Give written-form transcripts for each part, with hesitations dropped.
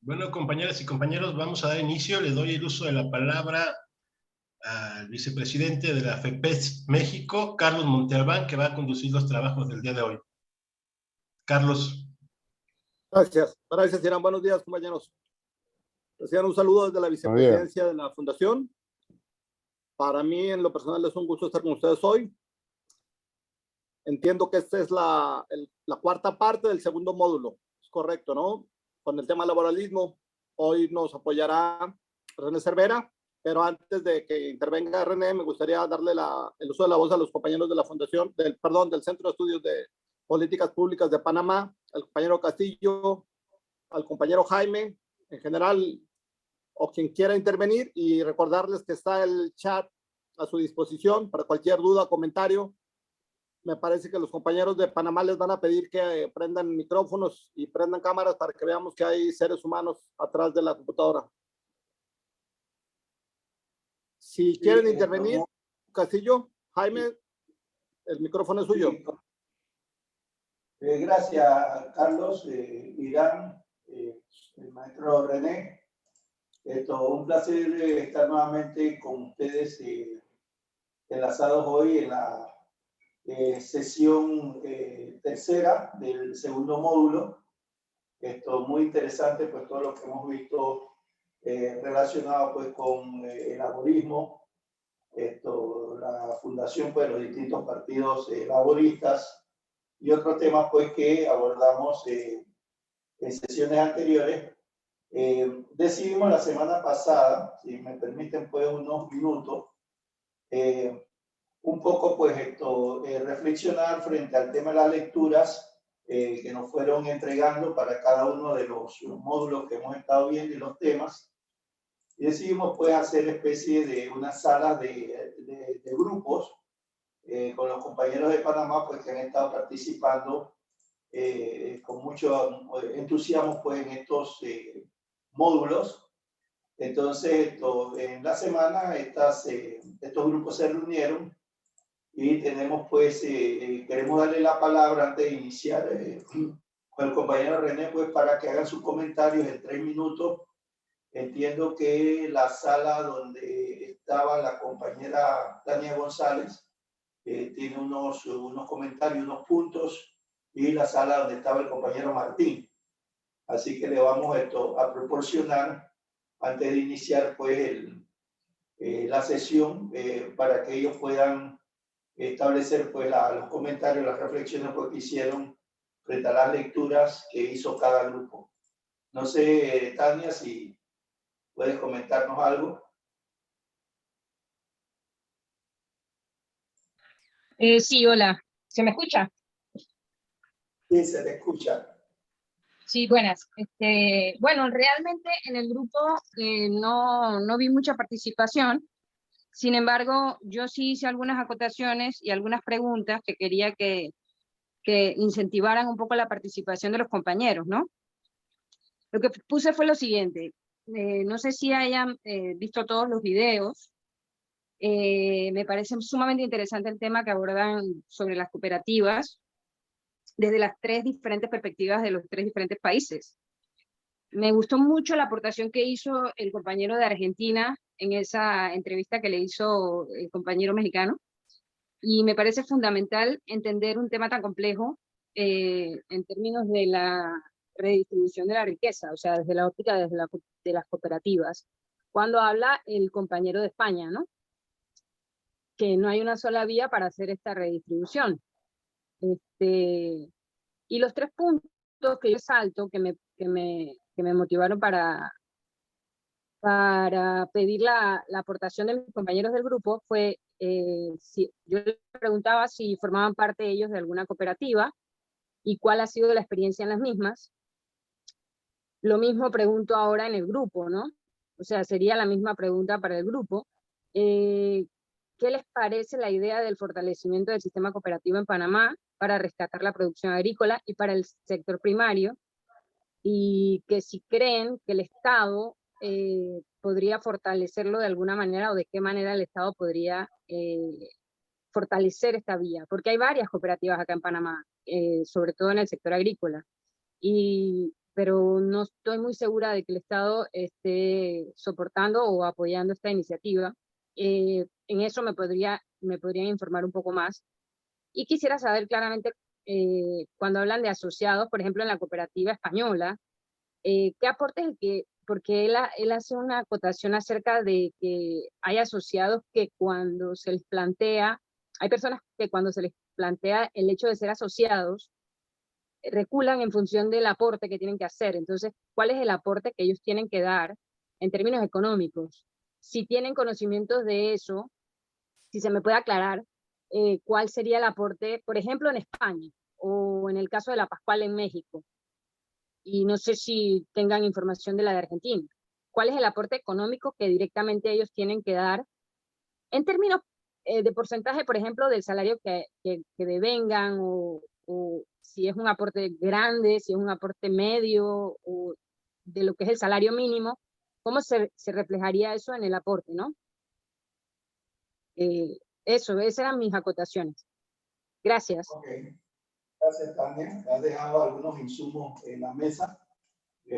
Bueno, compañeras y compañeros, vamos a dar inicio. Le doy el uso de la palabra al vicepresidente de la FEPES México, Carlos Montalbán, que va a conducir los trabajos del día de hoy. Carlos. Gracias, Irán. Buenos días, compañeros. Reciban un saludo desde la vicepresidencia de la Fundación. Para mí, en lo personal, es un gusto estar con ustedes hoy. Entiendo que esta es la cuarta parte del segundo módulo. Es correcto, ¿no? Con el tema laboralismo. Hoy nos apoyará René Cervera, pero antes de que intervenga René, me gustaría darle el uso de la voz a los compañeros de la Fundación, del Centro de Estudios de Políticas Públicas de Panamá, al compañero Castillo, al compañero Jaime, en general, o quien quiera intervenir, y recordarles que está el chat a su disposición para cualquier duda o comentario. Me parece que los compañeros de Panamá les van a pedir que prendan micrófonos y prendan cámaras para que veamos que hay seres humanos atrás de la computadora. Si quieren intervenir, Castillo, Jaime, el micrófono es suyo. Gracias, Carlos, Irán, el maestro René. Un placer estar nuevamente con ustedes enlazados hoy en la sesión tercera del segundo módulo. Muy interesante, pues todo lo que hemos visto relacionado pues con el laborismo, la fundación pues, de los distintos partidos laboristas y otros temas pues que abordamos en sesiones anteriores. Decidimos la semana pasada, si me permiten pues unos minutos, un poco pues reflexionar frente al tema de las lecturas que nos fueron entregando para cada uno de los módulos que hemos estado viendo y los temas. Y decidimos pues hacer especie de una sala de grupos con los compañeros de Panamá pues que han estado participando con mucho entusiasmo pues en estos módulos. Entonces en la semana estos grupos se reunieron y tenemos pues, queremos darle la palabra antes de iniciar con el compañero René pues para que hagan sus comentarios en 3 minutos. Entiendo que la sala donde estaba la compañera Tania González tiene unos comentarios, unos puntos, y la sala donde estaba el compañero Martín. Así que le vamos a proporcionar, antes de iniciar pues la sesión, para que ellos puedan establecer pues los comentarios, las reflexiones pues, que hicieron frente a las lecturas que hizo cada grupo. No sé, Tania, si puedes comentarnos algo. Sí, hola. ¿Se me escucha? Sí, se te escucha. Sí, buenas. Bueno, realmente en el grupo no vi mucha participación. Sin embargo, yo sí hice algunas acotaciones y algunas preguntas que quería que incentivaran un poco la participación de los compañeros, ¿no? Lo que puse fue lo siguiente. No sé si hayan visto todos los videos. Me parece sumamente interesante el tema que abordan sobre las cooperativas desde las 3 diferentes perspectivas de los 3 diferentes países. Me gustó mucho la aportación que hizo el compañero de Argentina en esa entrevista que le hizo el compañero mexicano, y me parece fundamental entender un tema tan complejo en términos de la redistribución de la riqueza, o sea, desde la óptica de las cooperativas. Cuando habla el compañero de España, ¿no? Que no hay una sola vía para hacer esta redistribución. Y los 3 puntos que yo salto, que me motivaron para pedir la aportación de mis compañeros del grupo fue, yo les preguntaba si formaban parte ellos de alguna cooperativa y cuál ha sido la experiencia en las mismas. Lo mismo pregunto ahora en el grupo, ¿no? O sea, sería la misma pregunta para el grupo. ¿Qué les parece la idea del fortalecimiento del sistema cooperativo en Panamá para rescatar la producción agrícola y para el sector primario? Y que si creen que el Estado podría fortalecerlo de alguna manera, o de qué manera el Estado podría fortalecer esta vía, porque hay varias cooperativas acá en Panamá, sobre todo en el sector agrícola, y pero no estoy muy segura de que el Estado esté soportando o apoyando esta iniciativa. En eso me podrían informar un poco más. Y quisiera saber claramente, cuando hablan de asociados, por ejemplo, en la cooperativa española, ¿qué aporte es el que, porque él hace una acotación acerca de que hay asociados que cuando se les plantea, hay personas que cuando se les plantea el hecho de ser asociados, reculan en función del aporte que tienen que hacer. Entonces, ¿cuál es el aporte que ellos tienen que dar en términos económicos? Si tienen conocimientos de eso, si se me puede aclarar, cuál sería el aporte, por ejemplo, en España, o en el caso de la Pascual en México, y no sé si tengan información de la de Argentina. ¿Cuál es el aporte económico que directamente ellos tienen que dar en términos de porcentaje, por ejemplo, del salario que devengan, o si es un aporte grande, si es un aporte medio, o de lo que es el salario mínimo? ¿Cómo se reflejaría eso en el aporte, no? Esas eran mis acotaciones. Gracias. Ok, gracias, Tania. Has dejado algunos insumos en la mesa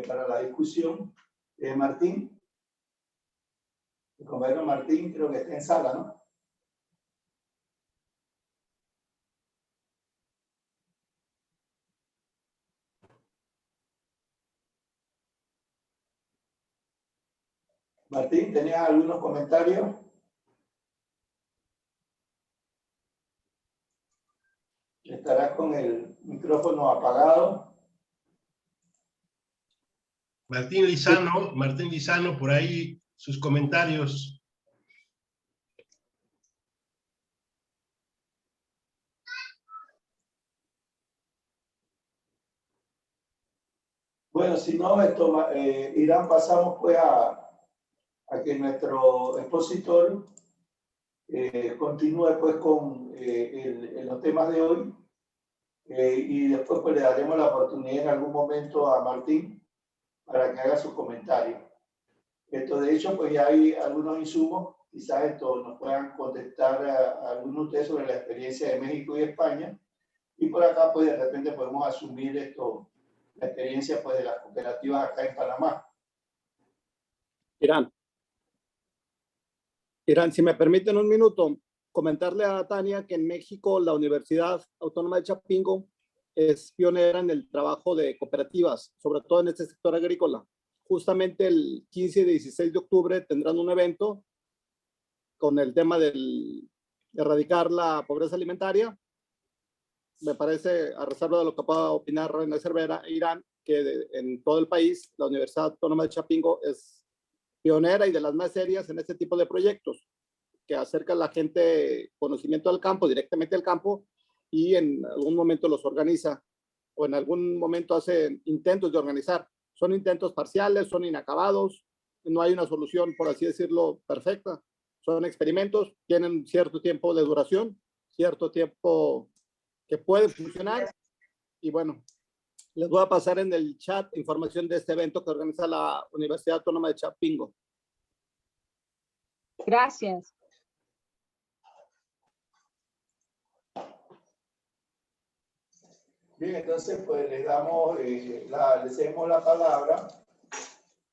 para la discusión. Martín, el compañero Martín creo que está en sala, ¿no? Martín, ¿tenías algunos comentarios? Estarás con el micrófono apagado. Martín Lizano, por ahí sus comentarios. Bueno, si no, Irán, pasamos pues a que nuestro expositor continúe pues con los temas de hoy, y después pues le daremos la oportunidad en algún momento a Martín para que haga sus comentarios. De hecho, pues ya hay algunos insumos, quizás esto nos puedan contestar a algunos de ustedes sobre la experiencia de México y España, y por acá pues de repente podemos asumir la experiencia pues de las cooperativas acá en Panamá. Irán, si me permiten un minuto, comentarle a Tania que en México la Universidad Autónoma de Chapingo es pionera en el trabajo de cooperativas, sobre todo en este sector agrícola. Justamente el 15 y 16 de octubre tendrán un evento con el tema de erradicar la pobreza alimentaria. Me parece, a reserva de lo que pueda opinar René Cervera, Irán, que en todo el país la Universidad Autónoma de Chapingo es pionera y de las más serias en este tipo de proyectos, que acerca a la gente conocimiento del campo, directamente al campo, y en algún momento los organiza, o en algún momento hace intentos de organizar. Son intentos parciales, son inacabados, no hay una solución, por así decirlo, perfecta. Son experimentos, tienen cierto tiempo de duración, cierto tiempo que puede funcionar, y bueno, les voy a pasar en el chat información de este evento que organiza la Universidad Autónoma de Chapingo. Gracias. Bien, entonces pues le cedemos la palabra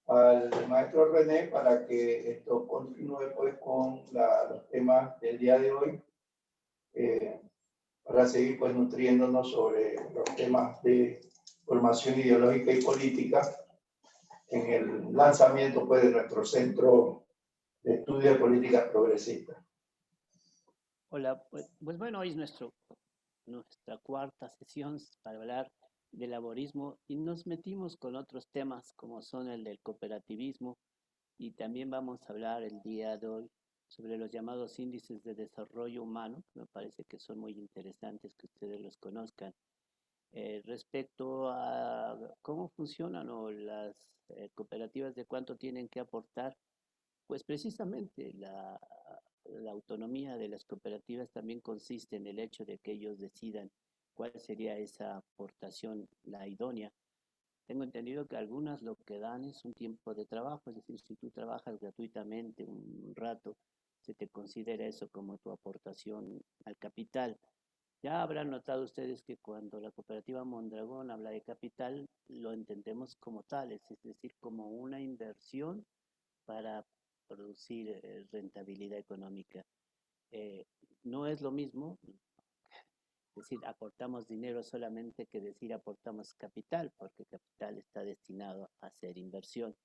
al maestro René para que esto continúe pues con los temas del día de hoy, para seguir pues nutriéndonos sobre los temas de formación ideológica y política en el lanzamiento pues de nuestro Centro de Estudio de Políticas Progresistas. Hola, pues bueno, hoy es nuestra cuarta sesión para hablar del laborismo, y nos metimos con otros temas como son el del cooperativismo, y también vamos a hablar el día de hoy sobre los llamados índices de desarrollo humano, que me parece que son muy interesantes que ustedes los conozcan. Respecto a cómo funcionan o las cooperativas, de cuánto tienen que aportar, pues precisamente la autonomía de las cooperativas también consiste en el hecho de que ellos decidan cuál sería esa aportación, la idónea. Tengo entendido que algunas lo que dan es un tiempo de trabajo, es decir, si tú trabajas gratuitamente un rato, se te considera eso como tu aportación al capital. Ya habrán notado ustedes que cuando la cooperativa Mondragón habla de capital, lo entendemos como tal, es decir, como una inversión para producir rentabilidad económica. Eh, no es lo mismo decir aportamos dinero solamente que decir aportamos capital, porque capital está destinado a hacer inversión.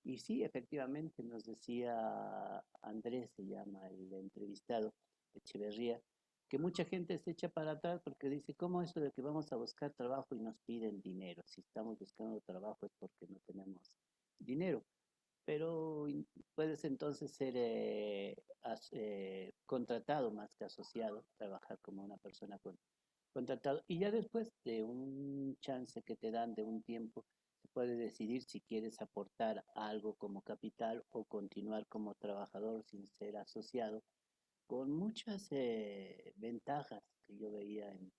Y sí, efectivamente, nos decía Andrés, se llama el entrevistado, Echeverría, que mucha gente se echa para atrás porque dice, ¿cómo eso de que vamos a buscar trabajo y nos piden dinero? Si estamos buscando trabajo es porque no tenemos dinero. Pero puedes entonces ser contratado más que asociado, trabajar como una persona contratado. Y ya después de un chance que te dan de un tiempo, se puede decidir si quieres aportar algo como capital o continuar como trabajador sin ser asociado, con muchas ventajas que yo veía en,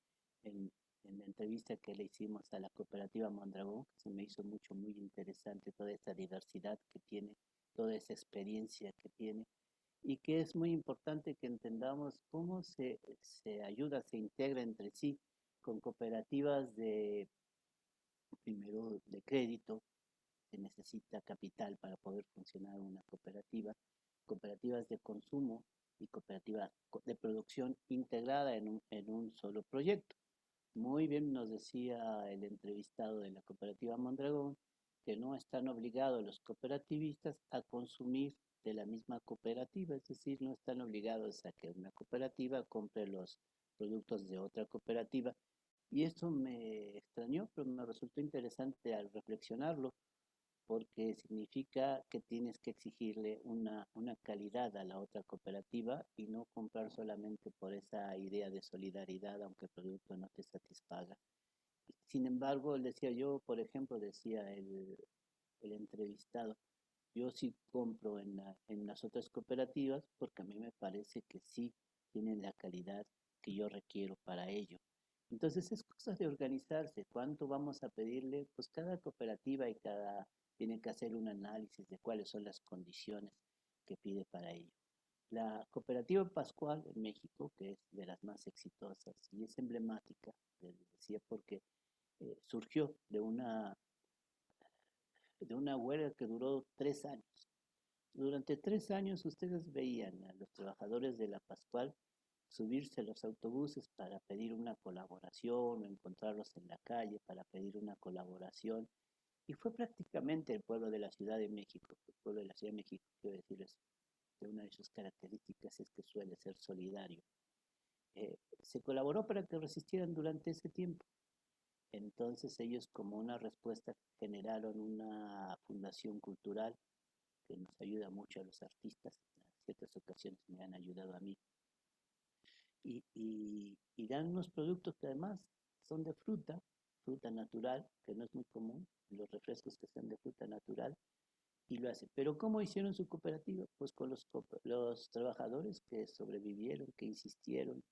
en la entrevista que le hicimos a la cooperativa Mondragón, que se me hizo muy interesante toda esta diversidad que tiene, toda esa experiencia que tiene y que es muy importante que entendamos cómo se ayuda, se integra entre sí con cooperativas de, primero, de crédito, se necesita capital para poder funcionar una cooperativa, cooperativas de consumo y cooperativas de producción integrada en un solo proyecto. Muy bien nos decía el entrevistado de la cooperativa Mondragón que no están obligados los cooperativistas a consumir de la misma cooperativa, es decir, no están obligados a que una cooperativa compre los productos de otra cooperativa. Y esto me extrañó, pero me resultó interesante al reflexionarlo, porque significa que tienes que exigirle una calidad a la otra cooperativa y no comprar solamente por esa idea de solidaridad, aunque el producto no te satisfaga. Sin embargo, él decía yo, por ejemplo, decía el entrevistado, yo sí compro en las otras cooperativas porque a mí me parece que sí tienen la calidad que yo requiero para ello. Entonces es cosa de organizarse. ¿Cuánto vamos a pedirle? Pues cada cooperativa y cada tiene que hacer un análisis de cuáles son las condiciones que pide para ello. La cooperativa Pascual en México, que es de las más exitosas y es emblemática, les decía, porque surgió de una huelga que duró 3 años. Durante 3 años ustedes veían a los trabajadores de la Pascual subirse a los autobuses para pedir una colaboración o encontrarlos en la calle para pedir una colaboración. Y fue prácticamente el pueblo de la Ciudad de México, el pueblo de la Ciudad de México, quiero decirles, que una de sus características es que suele ser solidario. Se colaboró para que resistieran durante ese tiempo. Entonces ellos como una respuesta generaron una fundación cultural que nos ayuda mucho a los artistas, en ciertas ocasiones me han ayudado a mí, y dan unos productos que además son de fruta, fruta natural, que no es muy común, los refrescos que sean de fruta natural, y lo hace. Pero ¿cómo hicieron su cooperativa? Pues con los trabajadores que sobrevivieron, que insistieron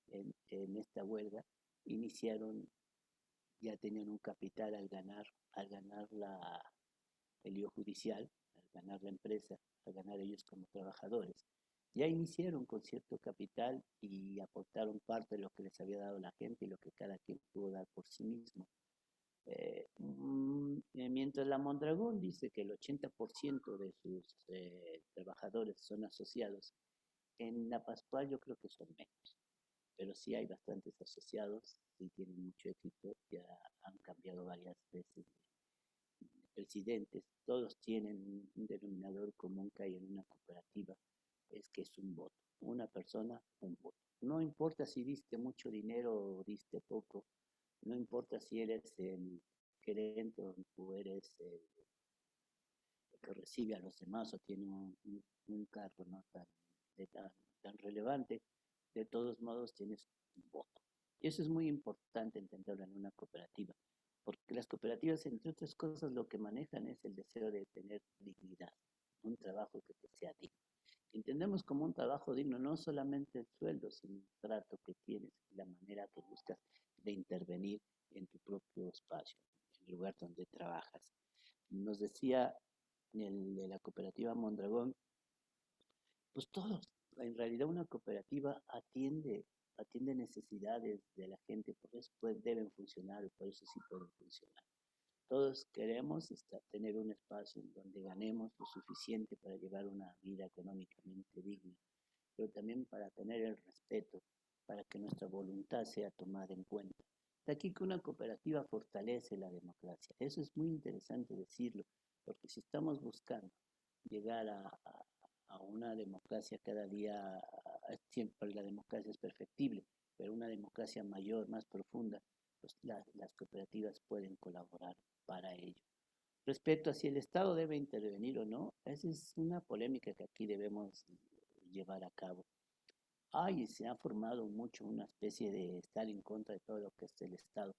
en esta huelga, iniciaron, ya tenían un capital al ganar el lío judicial, al ganar la empresa, al ganar ellos como trabajadores. Ya iniciaron con cierto capital y aportaron parte de lo que les había dado la gente y lo que cada quien pudo dar por sí mismo. Mientras la Mondragón dice que el 80% de sus trabajadores son asociados, en la Pascual yo creo que son menos, pero sí hay bastantes asociados, sí tienen mucho éxito, ya han cambiado varias veces de presidentes, todos tienen un denominador común que hay en una cooperativa, es que es un voto, una persona, un voto. No importa si diste mucho dinero o diste poco, no importa si eres el gerente o eres el que recibe a los demás o tiene un cargo no tan relevante, de todos modos tienes un voto. Y eso es muy importante entenderlo en una cooperativa, porque las cooperativas, entre otras cosas, lo que manejan es el deseo de tener dignidad, un trabajo que te sea digno. Entendemos como un trabajo digno no solamente el sueldo, sino el trato que tienes, la manera que buscas de intervenir en tu propio espacio, en el lugar donde trabajas. Nos decía el de la cooperativa Mondragón, pues todos, en realidad una cooperativa atiende atiende necesidades de la gente, por eso deben funcionar y por eso sí pueden funcionar. Todos queremos tener un espacio en donde ganemos lo suficiente para llevar una vida económicamente digna, pero también para tener el respeto, para que nuestra voluntad sea tomada en cuenta. De aquí que una cooperativa fortalece la democracia. Eso es muy interesante decirlo, porque si estamos buscando llegar a una democracia cada día, siempre la democracia es perfectible, pero una democracia mayor, más profunda, pues las cooperativas pueden colaborar para ello. Respecto a si el Estado debe intervenir o no, esa es una polémica que aquí debemos llevar a cabo. Ay, se ha formado mucho una especie de estar en contra de todo lo que es el Estado.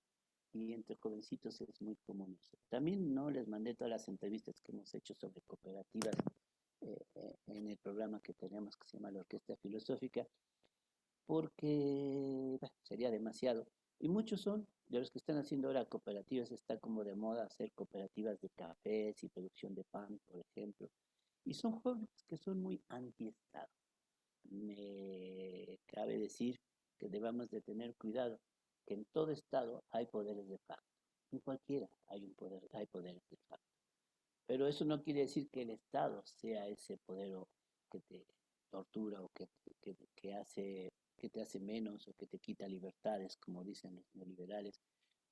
Y entre jovencitos es muy común eso. También no les mandé todas las entrevistas que hemos hecho sobre cooperativas en el programa que tenemos que se llama la Orquesta Filosófica, porque bueno, sería demasiado. Y muchos son, de los que están haciendo ahora cooperativas, está como de moda hacer cooperativas de cafés y producción de pan, por ejemplo. Y son jóvenes que son muy anti-Estado. Me cabe decir que debamos de tener cuidado, que en todo Estado hay poderes de facto. En cualquiera hay un poder, hay poderes de facto. Pero eso no quiere decir que el Estado sea ese poder que te tortura o que te hace menos o que te quita libertades, como dicen los neoliberales,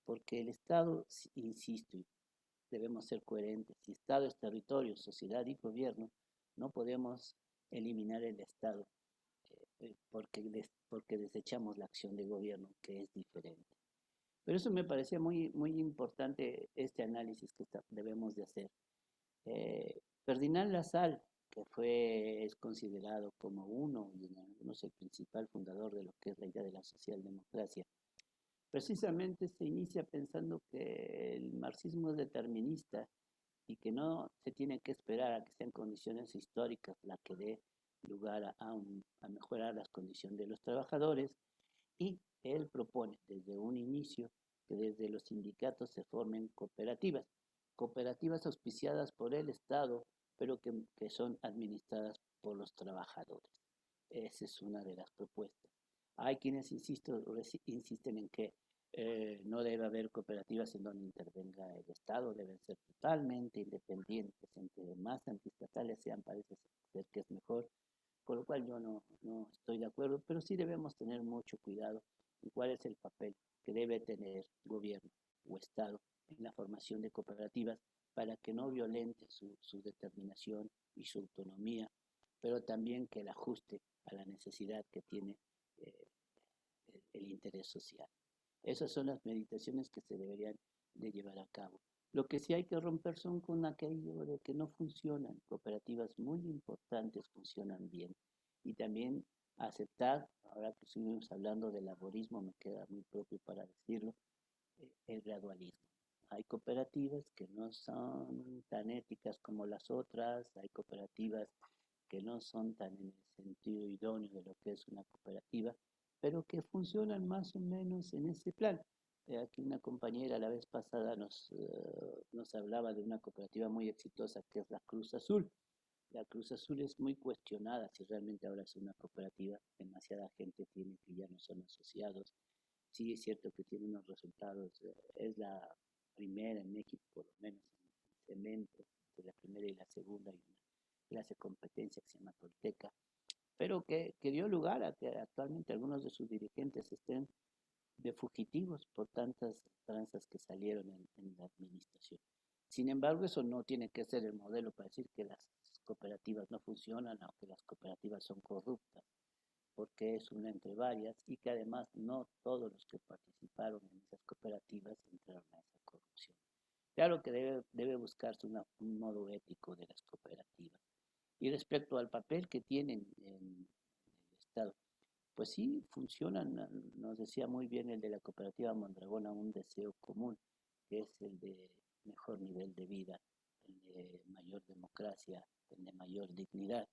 porque el Estado, insisto, y debemos ser coherentes, si Estado es territorio, sociedad y gobierno, no podemos eliminar el Estado porque desechamos la acción de gobierno, que es diferente. Pero eso me parecía muy, muy importante, este análisis que debemos de hacer. Ferdinand Lassalle, que es considerado como uno, y en algunos el principal fundador de lo que es la idea de la socialdemocracia, precisamente se inicia pensando que el marxismo es determinista y que no se tiene que esperar a que sean condiciones históricas la que dé lugar a mejorar las condiciones de los trabajadores, y él propone desde un inicio que desde los sindicatos se formen cooperativas, cooperativas auspiciadas por el Estado, pero que son administradas por los trabajadores. Esa es una de las propuestas. Hay quienes insisten en que no debe haber cooperativas en donde intervenga el Estado, deben ser totalmente independientes, entre más antiestatales sean, parece ser que es mejor, con lo cual yo no estoy de acuerdo, pero sí debemos tener mucho cuidado en cuál es el papel que debe tener gobierno o Estado en la formación de cooperativas para que no violente su determinación y su autonomía, pero también que la ajuste a la necesidad que tiene eh, el interés social. Esas son las meditaciones que se deberían de llevar a cabo. Lo que sí hay que romper son con aquello de que no funcionan. Cooperativas muy importantes funcionan bien. Y también aceptar, ahora que estuvimos hablando de laborismo, me queda muy propio para decirlo, el gradualismo. Hay cooperativas que no son tan éticas como las otras, hay cooperativas que no son tan en el sentido idóneo de lo que es una cooperativa, pero que funcionan más o menos en ese plan. Aquí una compañera la vez pasada nos hablaba de una cooperativa muy exitosa que es la Cruz Azul. La Cruz Azul es muy cuestionada si realmente ahora es una cooperativa. Demasiada gente tiene que ya no son asociados. Sí es cierto que tiene unos resultados. Es la primera en México, por lo menos en cemento, de la primera y la segunda, y una clase de competencia que se llama Tolteca, pero que dio lugar a que actualmente algunos de sus dirigentes estén de fugitivos por tantas tranzas que salieron en la administración. Sin embargo, eso no tiene que ser el modelo para decir que las cooperativas no funcionan o que las cooperativas son corruptas, porque es una entre varias y que además no todos los que participaron en esas cooperativas entraron a esa corrupción. Claro que debe buscarse un modo ético de las cooperativas. Y respecto al papel que tienen en el Estado, pues sí, funcionan. Nos decía muy bien el de la cooperativa Mondragón, un deseo común, que es el de mejor nivel de vida, el de mayor democracia, el de mayor dignidad.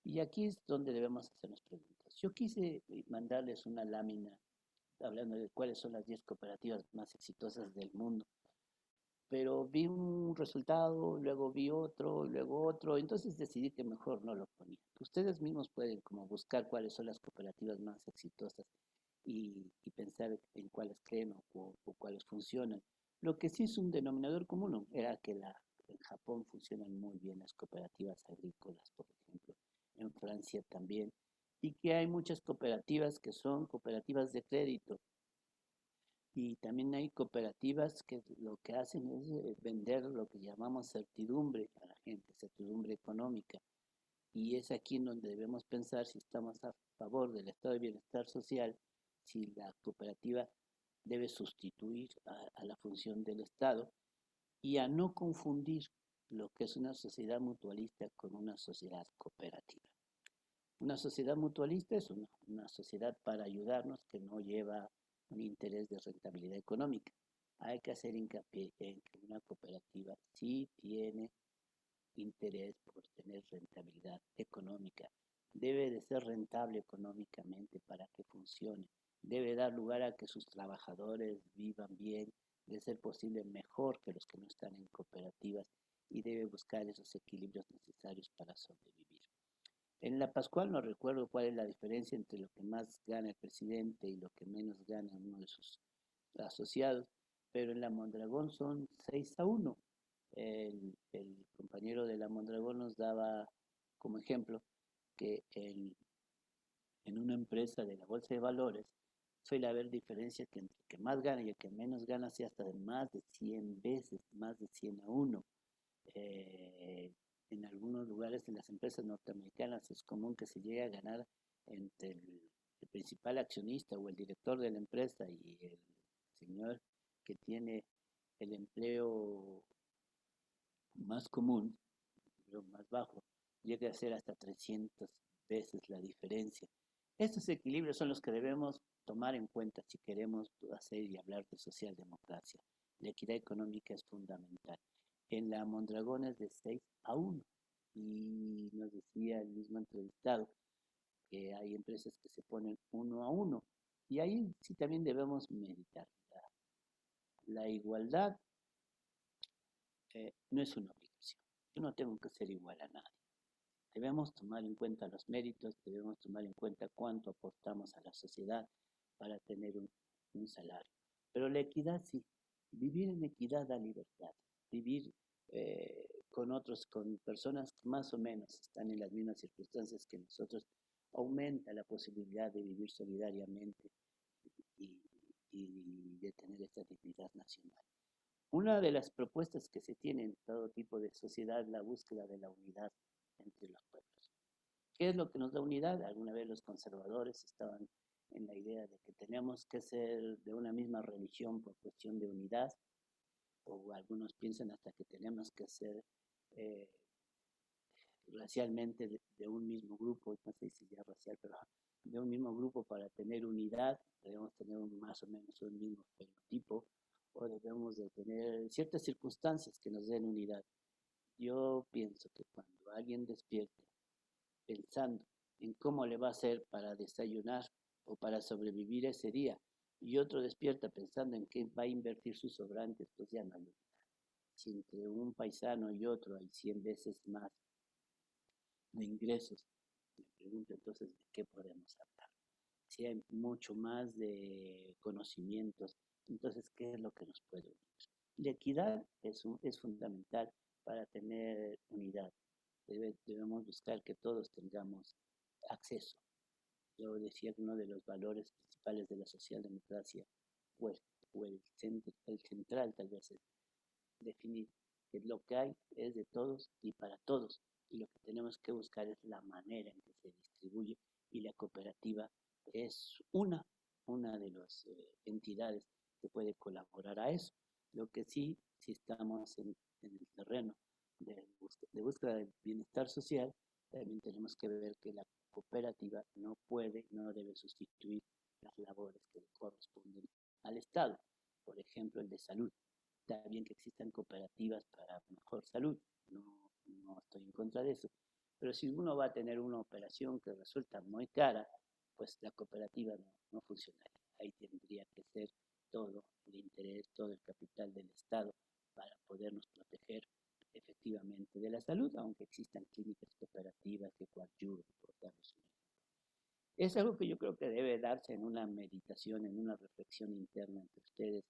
Y aquí es donde debemos hacernos preguntas. Yo quise mandarles una lámina hablando de cuáles son las 10 cooperativas más exitosas del mundo, pero vi un resultado, luego vi otro, luego otro, entonces decidí que mejor no lo ponía. Ustedes mismos pueden como buscar cuáles son las cooperativas más exitosas y pensar en cuáles creen o cuáles funcionan. Lo que sí es un denominador común era que en Japón funcionan muy bien las cooperativas agrícolas, por ejemplo, en Francia también, y que hay muchas cooperativas que son cooperativas de crédito. Y también hay cooperativas que lo que hacen es vender lo que llamamos certidumbre a la gente, certidumbre económica. Y es aquí en donde debemos pensar si estamos a favor del estado de bienestar social, si la cooperativa debe sustituir a la función del Estado y a no confundir lo que es una sociedad mutualista con una sociedad cooperativa. Una sociedad mutualista es una sociedad para ayudarnos que no lleva un interés de rentabilidad económica. Hay que hacer hincapié en que una cooperativa sí tiene interés por tener rentabilidad económica. Debe de ser rentable económicamente para que funcione. Debe dar lugar a que sus trabajadores vivan bien, de ser posible mejor que los que no están en cooperativas y debe buscar esos equilibrios necesarios para sobrevivir. En la Pascual no recuerdo cuál es la diferencia entre lo que más gana el presidente y lo que menos gana uno de sus asociados, pero en la Mondragón son 6-1. El compañero de la Mondragón nos daba como ejemplo que en una empresa de la Bolsa de Valores suele haber diferencias que entre el que más gana y el que menos gana sea hasta de más de 100 veces, más de 100-1. En algunos lugares en las empresas norteamericanas es común que se llegue a ganar entre el principal accionista o el director de la empresa y el señor que tiene el empleo más común, el más bajo, llegue a ser hasta 300 veces la diferencia. Estos equilibrios son los que debemos tomar en cuenta si queremos hacer y hablar de socialdemocracia. La equidad económica es fundamental. En la Mondragón es de 6-1 y nos decía el mismo entrevistado que hay empresas que se ponen 1-1 y ahí sí también debemos meditar. La igualdad no es una obligación. Yo no tengo que ser igual a nadie. Debemos tomar en cuenta los méritos, debemos tomar en cuenta cuánto aportamos a la sociedad para tener un salario. Pero la equidad sí, vivir en equidad da libertad, vivir con otros, con personas que más o menos están en las mismas circunstancias que nosotros, aumenta la posibilidad de vivir solidariamente y, y de tener esta dignidad nacional. Una de las propuestas que se tiene en todo tipo de sociedad es la búsqueda de la unidad entre los pueblos. ¿Qué es lo que nos da unidad? Alguna vez los conservadores estaban en la idea de que teníamos que ser de una misma religión por cuestión de unidad, o algunos piensan hasta que tenemos que ser eh, racialmente de un mismo grupo, no sé si ya racial, pero de un mismo grupo para tener unidad, debemos tener más o menos un mismo fenotipo, o debemos de tener ciertas circunstancias que nos den unidad. Yo pienso que cuando alguien despierte pensando en cómo le va a hacer para desayunar o para sobrevivir ese día, y otro despierta pensando en qué va a invertir sus sobrantes, pues ya no hay unidad. Si entre un paisano y otro hay 100 veces más de ingresos, me pregunto entonces de qué podemos hablar. Si hay mucho más de conocimientos, entonces, ¿qué es lo que nos puede unir? La equidad es fundamental para tener unidad. Debemos buscar que todos tengamos acceso. Yo decía que uno de los valores principales de la socialdemocracia, o el central tal vez es definir que lo que hay es de todos y para todos, y lo que tenemos que buscar es la manera en que se distribuye, y la cooperativa es una de las entidades que puede colaborar a eso. Lo que sí, si estamos en el terreno de búsqueda del bienestar social, también tenemos que ver que la cooperativa no puede, no debe sustituir las labores que le corresponden al Estado, por ejemplo, el de salud. Está bien que existan cooperativas para mejor salud, no estoy en contra de eso, pero si uno va a tener una operación que resulta muy cara, pues la cooperativa no funcionaría. Ahí tendría que ser todo el interés, todo el capital del Estado para podernos proteger efectivamente de la salud, aunque existan clínicas cooperativas que coadyuven, por darles un ejemplo. Es algo que yo creo que debe darse en una meditación, en una reflexión interna entre ustedes,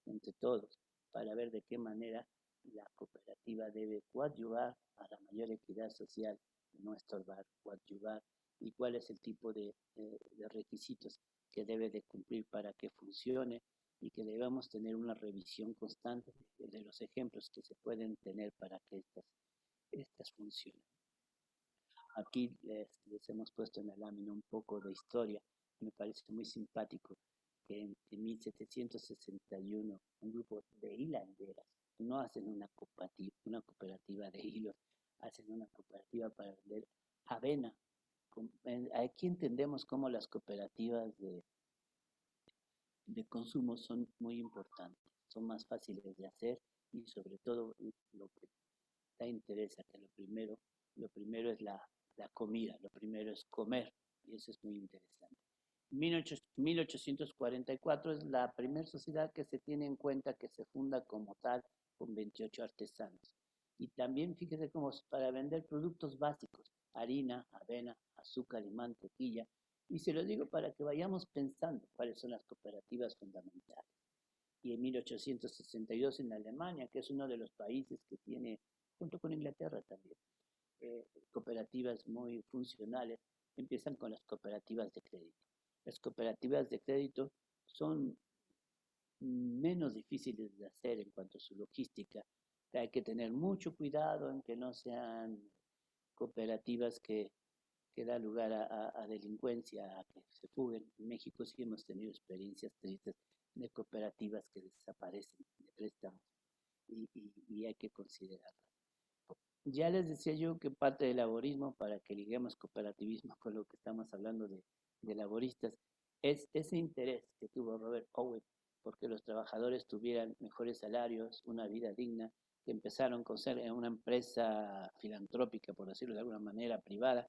entre todos, para ver de qué manera la cooperativa debe coadyuvar a la mayor equidad social, no estorbar, coadyuvar, y cuál es el tipo de requisitos que debe de cumplir para que funcione y que debamos tener una revisión constante de los ejemplos que se pueden tener para que estas funcionen. Aquí les hemos puesto en la lámina un poco de historia. Me parece muy simpático que en 1761 un grupo de hilanderas no hacen una cooperativa de hilos, hacen una cooperativa para vender avena. Aquí entendemos cómo las cooperativas de consumo son muy importantes, son más fáciles de hacer y sobre todo lo que da interés a que lo primero es la comida, lo primero es comer y eso es muy interesante. 1844 es la primera sociedad que se tiene en cuenta que se funda como tal con 28 artesanos. Y también fíjese cómo para vender productos básicos, harina, avena, azúcar y mantequilla. Y se lo digo para que vayamos pensando cuáles son las cooperativas fundamentales. Y en 1862 en Alemania, que es uno de los países que tiene, junto con Inglaterra también, cooperativas muy funcionales, empiezan con las cooperativas de crédito. Las cooperativas de crédito son menos difíciles de hacer en cuanto a su logística. Hay que tener mucho cuidado en que no sean cooperativas que da lugar a delincuencia, a que se fuguen. En México sí hemos tenido experiencias tristes de cooperativas que desaparecen de préstamos y hay que considerarlas. Ya les decía yo que parte del laborismo, para que liguemos cooperativismo con lo que estamos hablando de laboristas, es ese interés que tuvo Robert Owen porque los trabajadores tuvieran mejores salarios, una vida digna, que empezaron con ser una empresa filantrópica, por decirlo de alguna manera, privada,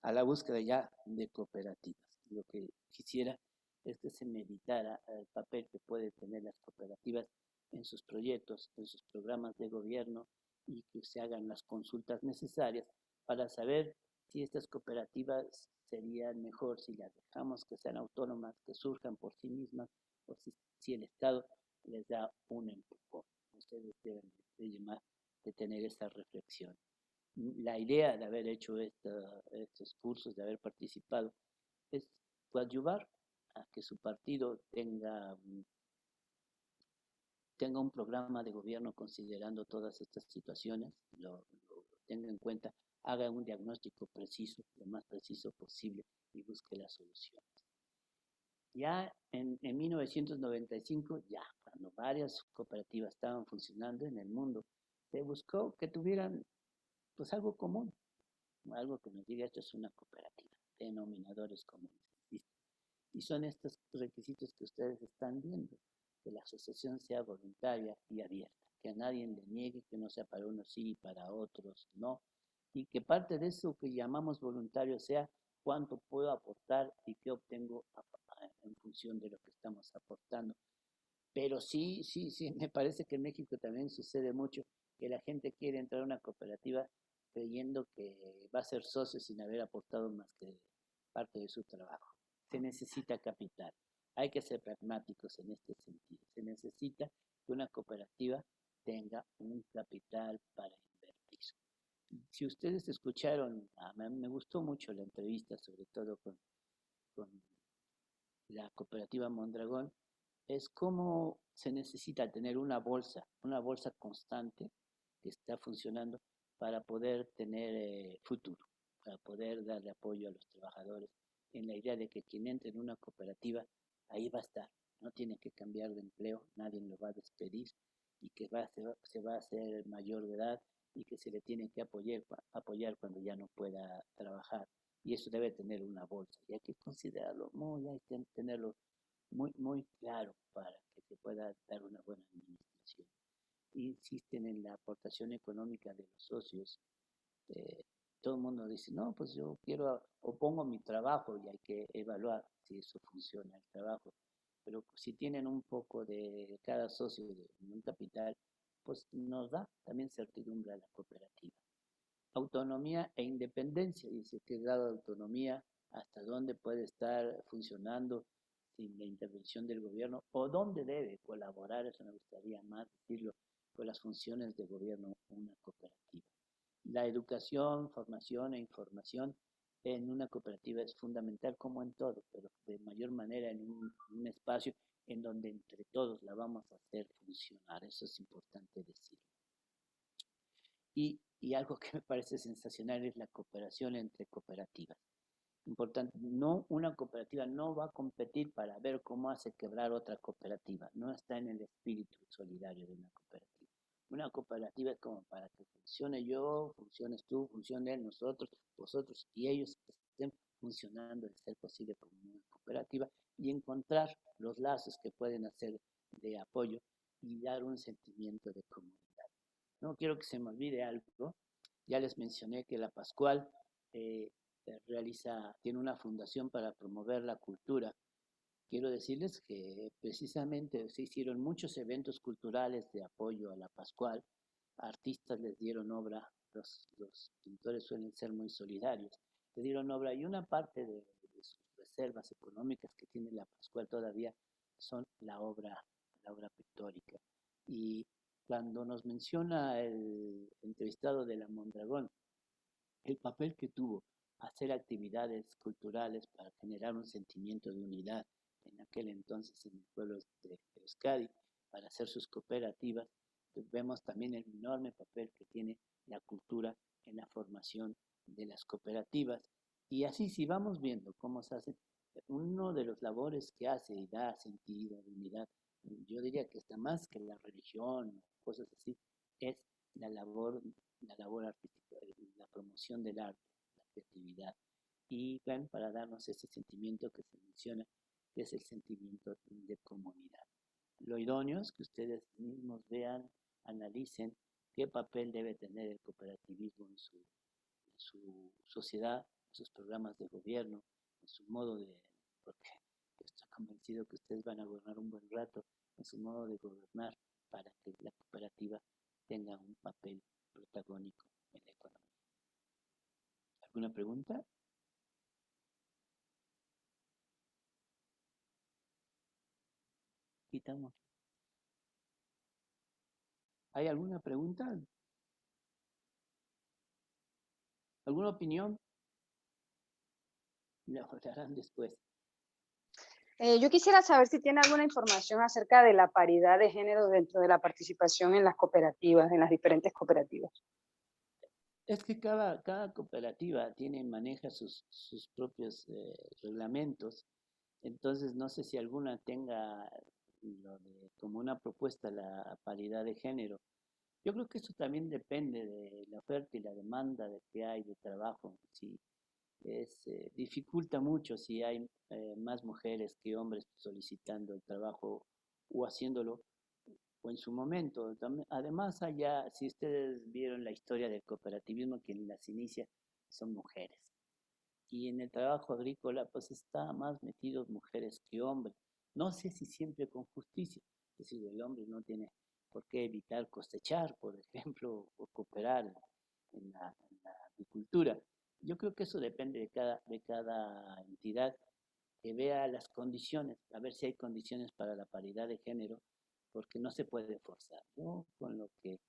a la búsqueda ya de cooperativas. Lo que quisiera es que se meditara el papel que pueden tener las cooperativas en sus proyectos, en sus programas de gobierno y que se hagan las consultas necesarias para saber si estas cooperativas serían mejor si las dejamos que sean autónomas, que surjan por sí mismas, o si el Estado les da un empujón. Ustedes deben de tener esa reflexión. La idea de haber hecho estos cursos, de haber participado, es coadyuvar a que su partido tenga un programa de gobierno considerando todas estas situaciones, lo tenga en cuenta, haga un diagnóstico preciso, lo más preciso posible y busque las soluciones. Ya en 1995, ya cuando varias cooperativas estaban funcionando en el mundo, se buscó que tuvieran pues algo común, algo que nos diga esto es una cooperativa, denominadores comunes. Y son estos requisitos que ustedes están viendo, que la asociación sea voluntaria y abierta, que a nadie le niegue, que no sea para unos sí y para otros no, y que parte de eso que llamamos voluntario sea cuánto puedo aportar y qué obtengo en función de lo que estamos aportando. Pero sí, me parece que en México también sucede mucho que la gente quiere entrar a una cooperativa creyendo que va a ser socio sin haber aportado más que parte de su trabajo. Se necesita capital. Hay que ser pragmáticos en este sentido. Se necesita que una cooperativa tenga un capital para invertir. Si ustedes escucharon, me gustó mucho la entrevista, sobre todo con la cooperativa Mondragón, es cómo se necesita tener una bolsa constante que está funcionando para poder tener futuro, para poder darle apoyo a los trabajadores en la idea de que quien entre en una cooperativa, ahí va a estar, no tiene que cambiar de empleo, nadie lo va a despedir y que se va a hacer mayor de edad y que se le tiene que apoyar cuando ya no pueda trabajar. Y eso debe tener una bolsa y hay que considerarlo hay que tenerlo muy claro para que se pueda dar una buena administración. Insisten en la aportación económica de los socios. Eh, Todo el mundo dice, no, pues yo quiero o pongo mi trabajo y hay que evaluar si eso funciona, el trabajo. Pero si tienen un poco de cada socio de un capital, pues nos da también certidumbre a la cooperativa. Autonomía e independencia, dice que es dado autonomía hasta dónde puede estar funcionando sin la intervención del gobierno o dónde debe colaborar, eso me gustaría más decirlo, con las funciones de gobierno una cooperativa. La educación, formación e información en una cooperativa es fundamental como en todo, pero de mayor manera en un espacio en donde entre todos la vamos a hacer funcionar. Eso es importante decirlo. Y algo que me parece sensacional es la cooperación entre cooperativas. Importante, no, una cooperativa no va a competir para ver cómo hace quebrar otra cooperativa, no está en el espíritu solidario de una cooperativa. Una cooperativa es como para que funcione yo, funciones tú, funcione él, nosotros, vosotros y ellos estén funcionando de ser posible como una cooperativa y encontrar los lazos que pueden hacer de apoyo y dar un sentimiento de comunidad. No quiero que se me olvide algo, ya les mencioné que la Pascual eh, tiene una fundación para promover la cultura. Quiero decirles que precisamente se hicieron muchos eventos culturales de apoyo a la Pascual. Artistas les dieron obra, los pintores suelen ser muy solidarios, les dieron obra y una parte de sus reservas económicas que tiene la Pascual todavía son la obra pictórica. Y cuando nos menciona el entrevistado de la Mondragón, el papel que tuvo hacer actividades culturales para generar un sentimiento de unidad en aquel entonces en el pueblo de Euskadi, para hacer sus cooperativas, vemos también el enorme papel que tiene la cultura en la formación de las cooperativas. Y así, si vamos viendo cómo se hace, uno de los labores que hace y da sentido de unidad, yo diría que está más que la religión, cosas así, es la labor artística, la promoción del arte, la creatividad. Y bueno, para darnos ese sentimiento que se menciona, que es el sentimiento de comunidad. Lo idóneo es que ustedes mismos vean, analicen qué papel debe tener el cooperativismo en su sociedad, en sus programas de gobierno, en su modo de, porque estoy convencido que ustedes van a gobernar un buen rato, en su modo de gobernar para que la cooperativa tenga un papel protagónico en la economía. ¿Alguna pregunta? Quitamos. ¿Hay alguna pregunta? ¿Alguna opinión? La hablarán después. Yo quisiera saber si tiene alguna información acerca de la paridad de género dentro de la participación en las cooperativas, en las diferentes cooperativas. Es que cada cooperativa maneja sus propios reglamentos, entonces no sé si alguna tenga como una propuesta la paridad de género. Yo creo que eso también depende de la oferta y la demanda de que hay de trabajo. Si dificulta mucho si hay más mujeres que hombres solicitando el trabajo o haciéndolo o en su momento. Además, allá, si ustedes vieron la historia del cooperativismo, quien las inicia son mujeres. Y en el trabajo agrícola, pues está más metidos mujeres que hombres. No sé si siempre con justicia, es decir, el hombre no tiene por qué evitar cosechar, por ejemplo, o cooperar en la agricultura. Yo creo que eso depende de cada entidad que vea las condiciones, a ver si hay condiciones para la paridad de género, porque no se puede forzar. Yo con lo que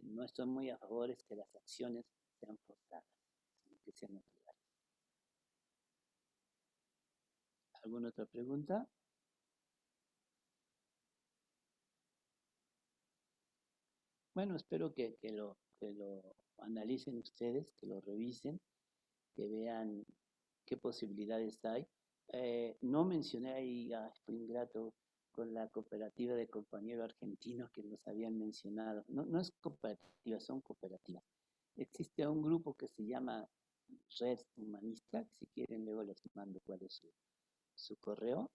no estoy muy a favor es que las acciones sean forzadas, sino que sean naturales. ¿Alguna otra pregunta? Bueno, espero que lo analicen ustedes, que lo revisen, que vean qué posibilidades hay. No mencioné ahí, fue ingrato, con la cooperativa de compañero argentino que nos habían mencionado. No es cooperativa, son cooperativas. Existe un grupo que se llama Red Humanista, si quieren luego les mando cuál es su correo,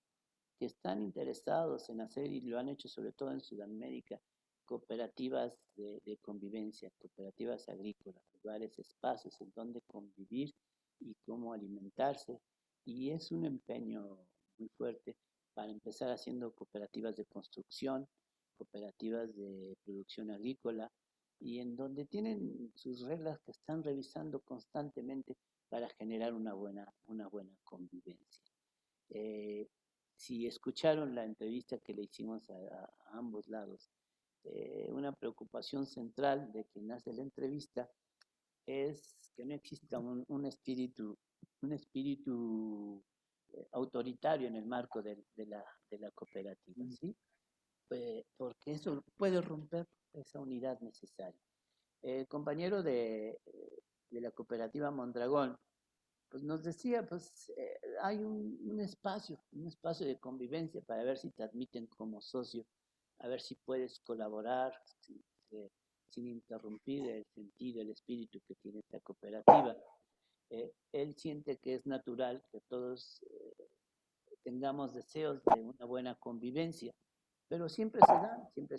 que están interesados en hacer, y lo han hecho sobre todo en Sudamérica, cooperativas de convivencia, cooperativas agrícolas, lugares, espacios en donde convivir y cómo alimentarse. Y es un empeño muy fuerte para empezar haciendo cooperativas de construcción, cooperativas de producción agrícola, y en donde tienen sus reglas que están revisando constantemente para generar una buena convivencia. Si escucharon la entrevista que le hicimos a ambos lados, una preocupación central de quien hace la entrevista es que no exista un espíritu autoritario en el marco de la cooperativa, ¿sí? Porque eso puede romper esa unidad necesaria. El compañero de la cooperativa Mondragón, pues nos decía, pues hay un espacio de convivencia para ver si te admiten como socio, a ver si puedes colaborar sin interrumpir el sentido, el espíritu que tiene esta cooperativa. Él siente que es natural que todos tengamos deseos de una buena convivencia, pero siempre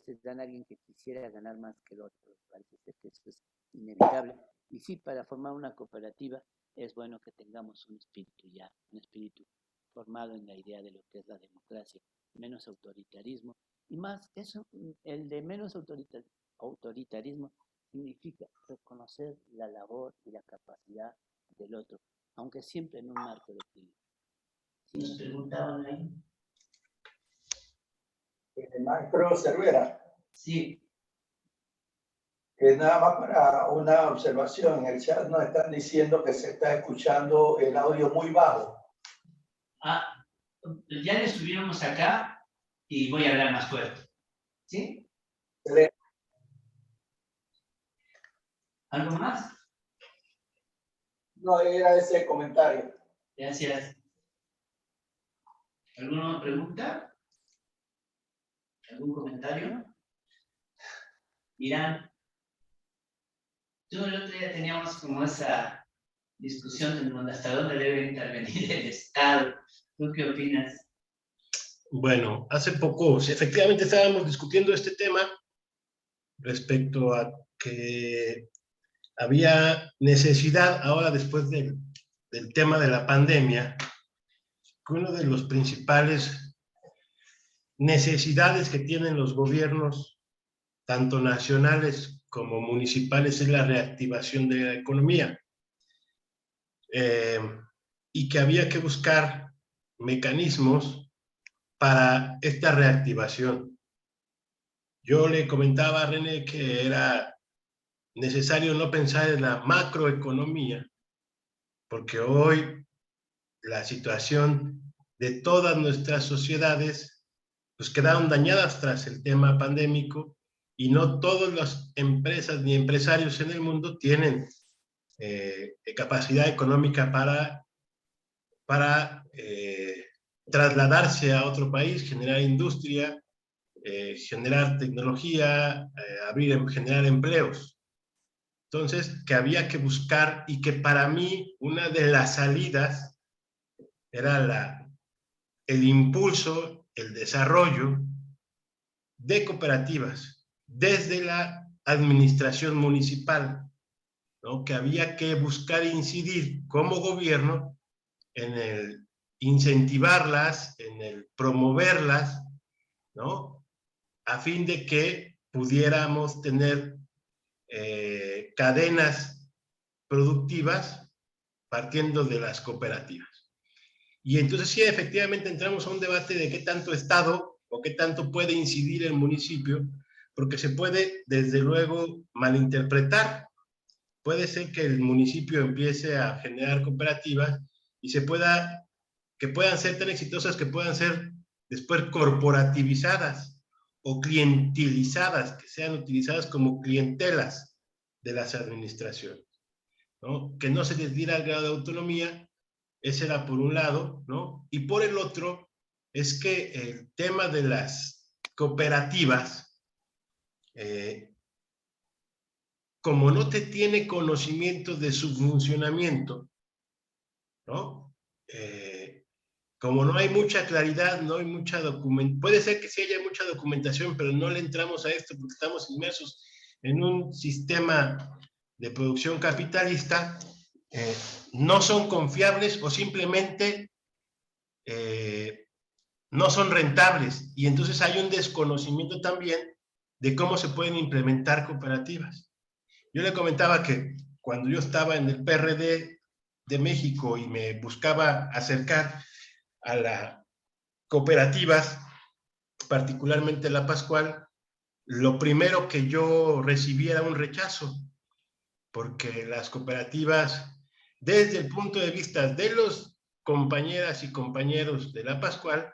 se dan alguien que quisiera ganar más que el otro. Parece ser que eso es inevitable. Y sí, para formar una cooperativa es bueno que tengamos un espíritu formado en la idea de lo que es la democracia, menos autoritarismo, y más eso, el de menos autoritarismo significa reconocer la labor y la capacidad del otro, aunque siempre en un marco de equilibrio. ¿Sí nos preguntaban ahí? El maestro Cervera. Sí. Nada más para una observación, en el chat nos están diciendo que se está escuchando el audio muy bajo. Ya le subimos acá y voy a hablar más fuerte. ¿Sí? ¿Algo más? No, era ese comentario. Gracias. ¿Alguna pregunta? ¿Algún comentario? Irán, tú el otro día teníamos como esa discusión en donde hasta dónde debe intervenir el Estado. ¿Tú qué opinas? Bueno, hace poco, efectivamente estábamos discutiendo este tema respecto a que había necesidad ahora después del tema de la pandemia, que uno de los principales necesidades que tienen los gobiernos, tanto nacionales como municipales, es la reactivación de la economía. Y que había que buscar mecanismos para esta reactivación. Yo le comentaba a René que era necesario no pensar en la macroeconomía, porque hoy la situación de todas nuestras sociedades pues quedaron dañadas tras el tema pandémico y no todas las empresas ni empresarios en el mundo tienen capacidad económica para trasladarse a otro país, generar industria, generar tecnología, generar empleos. Entonces, que había que buscar, y que para mí una de las salidas era el impulso, el desarrollo de cooperativas desde la administración municipal, ¿no? Que había que buscar incidir como gobierno en el incentivarlas, en el promoverlas, ¿no? A fin de que pudiéramos tener cadenas productivas partiendo de las cooperativas. Y entonces sí, efectivamente entramos a un debate de qué tanto Estado o qué tanto puede incidir el municipio, porque se puede, desde luego, malinterpretar. Puede ser que el municipio empiece a generar cooperativas y que puedan ser tan exitosas que puedan ser después corporativizadas o clientelizadas, que sean utilizadas como clientelas de las administraciones, ¿no? Que no se les diera el grado de autonomía. Ese era por un lado, ¿no? Y por el otro, es que el tema de las cooperativas, como no te tiene conocimiento de su funcionamiento, ¿no? Como no hay mucha claridad, no hay mucha documentación, puede ser que sí haya mucha documentación, pero no le entramos a esto porque estamos inmersos en un sistema de producción capitalista, no son confiables o simplemente no son rentables, y entonces hay un desconocimiento también de cómo se pueden implementar cooperativas. Yo le comentaba que cuando yo estaba en el PRD de México y me buscaba acercar a las cooperativas, particularmente la Pascual, lo primero que yo recibí era un rechazo, porque las cooperativas, desde el punto de vista de los compañeras y compañeros de la Pascual,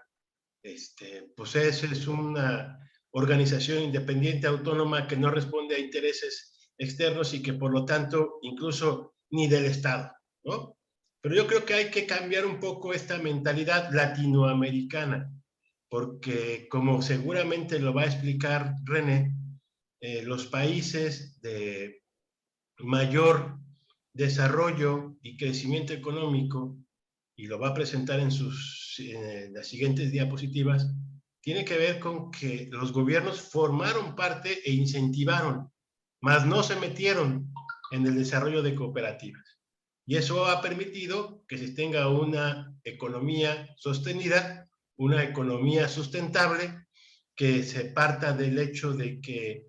pues es una organización independiente autónoma que no responde a intereses externos y que por lo tanto incluso ni del Estado, ¿no? Pero yo creo que hay que cambiar un poco esta mentalidad latinoamericana, porque como seguramente lo va a explicar René, los países de mayor desarrollo y crecimiento económico, y lo va a presentar en las siguientes diapositivas, tiene que ver con que los gobiernos formaron parte e incentivaron, mas no se metieron en el desarrollo de cooperativas. Y eso ha permitido que se tenga una economía sostenida, una economía sustentable, que se parta del hecho de que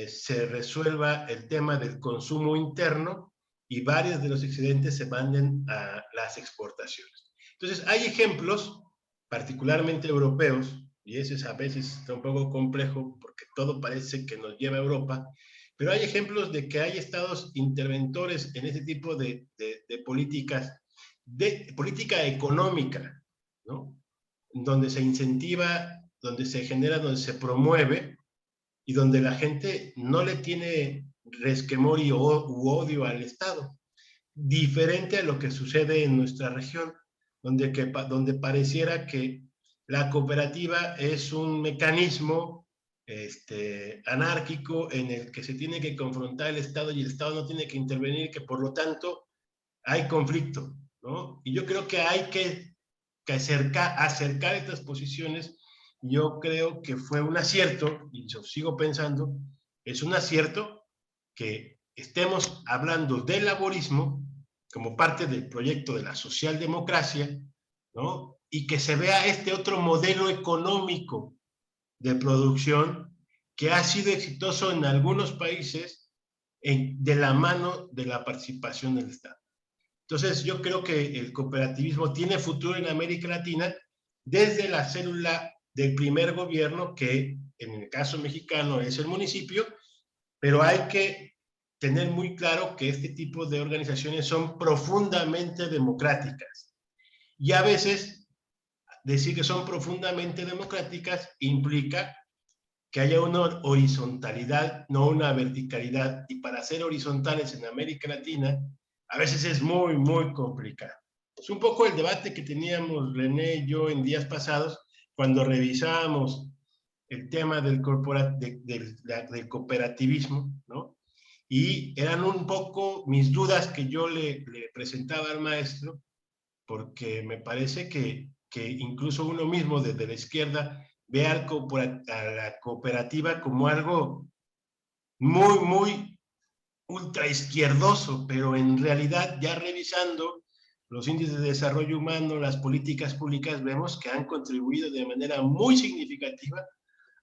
se resuelva el tema del consumo interno y varios de los excedentes se manden a las exportaciones. Entonces, hay ejemplos, particularmente europeos, y ese es a veces está un poco complejo porque todo parece que nos lleva a Europa, pero hay ejemplos de que hay estados interventores en ese tipo de políticas, de política económica, ¿no? Donde se incentiva, donde se genera, donde se promueve y donde la gente no le tiene resquemor u odio al Estado, diferente a lo que sucede en nuestra región, donde pareciera que la cooperativa es un mecanismo anárquico en el que se tiene que confrontar el Estado y el Estado no tiene que intervenir, que por lo tanto hay conflicto, ¿no? Y yo creo que hay que acercar estas posiciones. Yo creo que fue un acierto, y yo sigo pensando, es un acierto que estemos hablando del laborismo como parte del proyecto de la socialdemocracia, ¿no? Y que se vea este otro modelo económico de producción que ha sido exitoso en algunos países de la mano de la participación del Estado. Entonces, yo creo que el cooperativismo tiene futuro en América Latina desde la célula del primer gobierno, que en el caso mexicano es el municipio, pero hay que tener muy claro que este tipo de organizaciones son profundamente democráticas. Y a veces decir que son profundamente democráticas implica que haya una horizontalidad, no una verticalidad. Y para ser horizontales en América Latina, a veces es muy, muy complicado. Es un poco el debate que teníamos René y yo en días pasados, cuando revisábamos el tema del cooperativismo, ¿no? Y eran un poco mis dudas que yo le presentaba al maestro, porque me parece que incluso uno mismo desde la izquierda ve a la cooperativa como algo muy, muy ultra izquierdoso, pero en realidad ya revisando los índices de desarrollo humano, las políticas públicas, vemos que han contribuido de manera muy significativa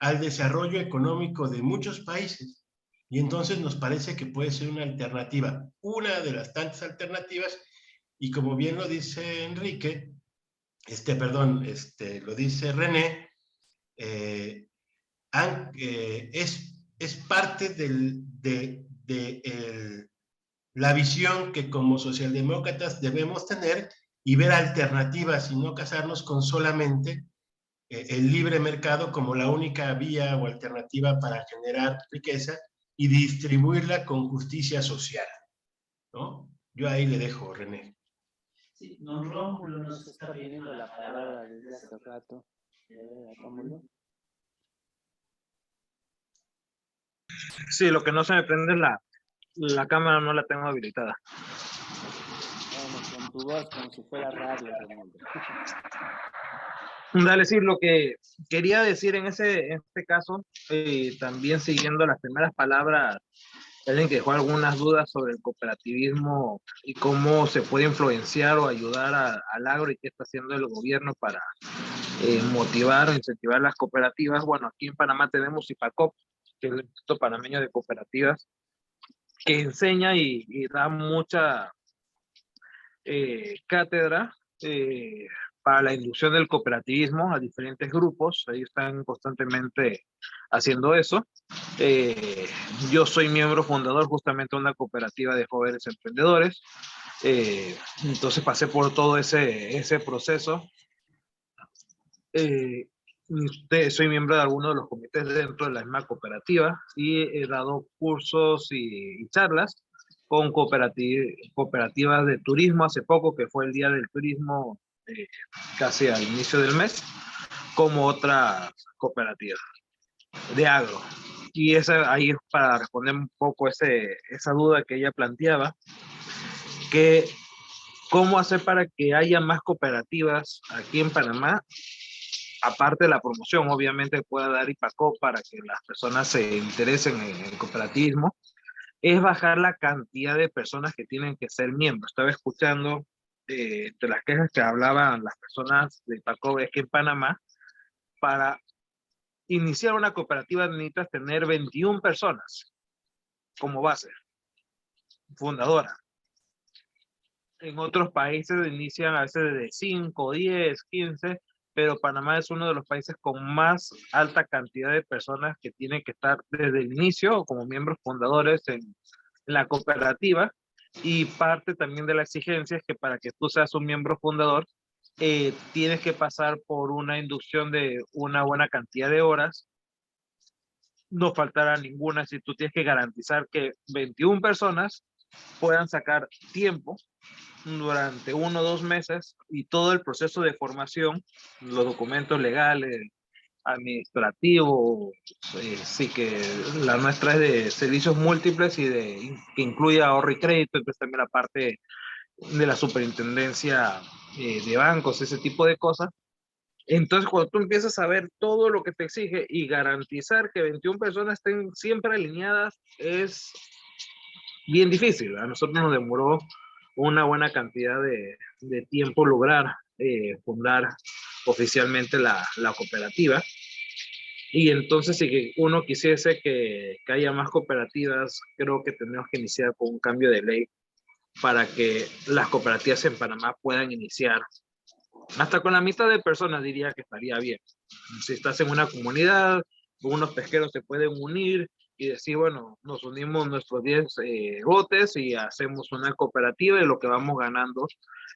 al desarrollo económico de muchos países. Y entonces nos parece que puede ser una alternativa, una de las tantas alternativas, y como bien lo dice Enrique, lo dice René, es parte de la visión que como socialdemócratas debemos tener y ver alternativas y no casarnos con solamente el libre mercado como la única vía o alternativa para generar riqueza y distribuirla con justicia social, ¿no? Yo ahí le dejo, René. Sí, don Rómulo nos está pidiendo la palabra desde hace rato. Rómulo. Sí, lo que no se me prende es la cámara, no la tengo habilitada. Bueno, con tu voz como si fuera radio, Rómulo. Dale, sí, lo que quería decir en este caso, también siguiendo las primeras palabras, alguien que dejó algunas dudas sobre el cooperativismo y cómo se puede influenciar o ayudar al agro y qué está haciendo el gobierno para motivar o incentivar las cooperativas. Bueno, aquí en Panamá tenemos IPACOP, que es el Instituto Panameño de Cooperativas, que enseña y da mucha cátedra para la inducción del cooperativismo a diferentes grupos. Ahí están constantemente haciendo eso. Yo soy miembro fundador justamente de una cooperativa de jóvenes emprendedores. Entonces pasé por todo ese proceso. Soy miembro de algunos de los comités dentro de la misma cooperativa y he dado cursos y charlas con cooperativas de turismo hace poco, que fue el Día del Turismo, casi al inicio del mes, como otra cooperativa de agro. Y ahí es para responder un poco esa duda que ella planteaba, que cómo hacer para que haya más cooperativas aquí en Panamá, aparte de la promoción, obviamente pueda dar IPACOP para que las personas se interesen en el cooperativismo, es bajar la cantidad de personas que tienen que ser miembros. Estaba escuchando de las quejas que hablaban las personas de IPACOP, es que en Panamá, para iniciar una cooperativa necesitas tener 21 personas como base fundadora. En otros países inician a veces de 5, 10, 15, pero Panamá es uno de los países con más alta cantidad de personas que tienen que estar desde el inicio como miembros fundadores en la cooperativa, y parte también de la exigencia es que para que tú seas un miembro fundador tienes que pasar por una inducción de una buena cantidad de horas, no faltará ninguna, si tú tienes que garantizar que 21 personas puedan sacar tiempo durante 1 o 2 meses y todo el proceso de formación, los documentos legales, administrativos, sí, que la nuestra es de servicios múltiples y que incluye ahorro y crédito, entonces también la parte de la superintendencia de bancos, ese tipo de cosas. Entonces, cuando tú empiezas a ver todo lo que te exige y garantizar que 21 personas estén siempre alineadas, es bien difícil. A nosotros nos demoró una buena cantidad de tiempo lograr fundar oficialmente la cooperativa. Y entonces, si uno quisiese que haya más cooperativas, creo que tenemos que iniciar con un cambio de ley para que las cooperativas en Panamá puedan iniciar. Hasta con la mitad de personas diría que estaría bien. Si estás en una comunidad, unos pesqueros se pueden unir y decir, bueno, nos unimos nuestros 10 botes y hacemos una cooperativa y lo que vamos ganando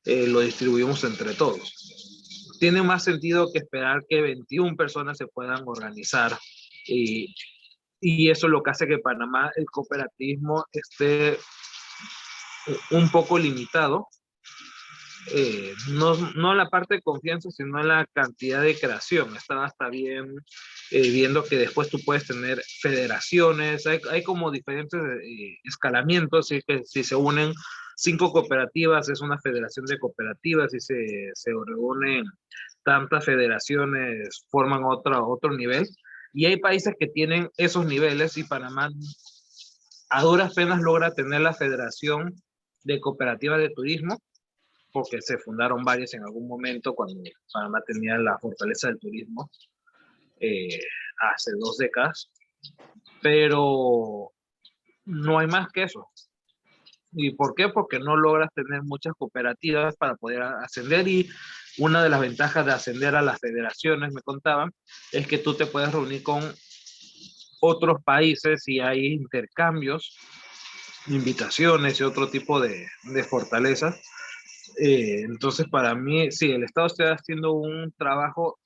lo distribuimos entre todos. Tiene más sentido que esperar que 21 personas se puedan organizar y eso es lo que hace que Panamá, el cooperativismo, esté un poco limitado. No la parte de confianza, sino la cantidad de creación. Estaba hasta bien viendo que después tú puedes tener federaciones, hay como diferentes escalamientos, y que si se unen 5 cooperativas es una federación de cooperativas, y se reúnen tantas federaciones forman otro nivel, y hay países que tienen esos niveles y Panamá a duras penas logra tener la Federación de Cooperativas de Turismo, porque se fundaron varias en algún momento cuando Panamá tenía la fortaleza del turismo hace 2 décadas, pero no hay más que eso. ¿Y por qué? Porque no logras tener muchas cooperativas para poder ascender, y una de las ventajas de ascender a las federaciones, me contaban, es que tú te puedes reunir con otros países y hay intercambios, invitaciones y otro tipo de fortalezas. Entonces, para mí, sí, el Estado está haciendo un trabajo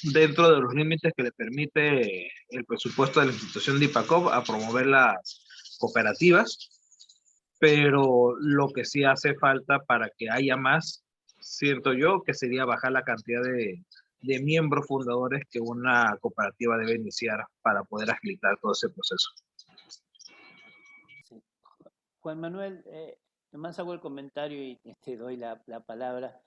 dentro de los límites que le permite el presupuesto de la institución de IPACOP a promover las cooperativas, pero lo que sí hace falta para que haya más, siento yo, que sería bajar la cantidad de miembros fundadores que una cooperativa debe iniciar para poder agilitar todo ese proceso. Sí. Juan Manuel, nomás hago el comentario y te doy la palabra.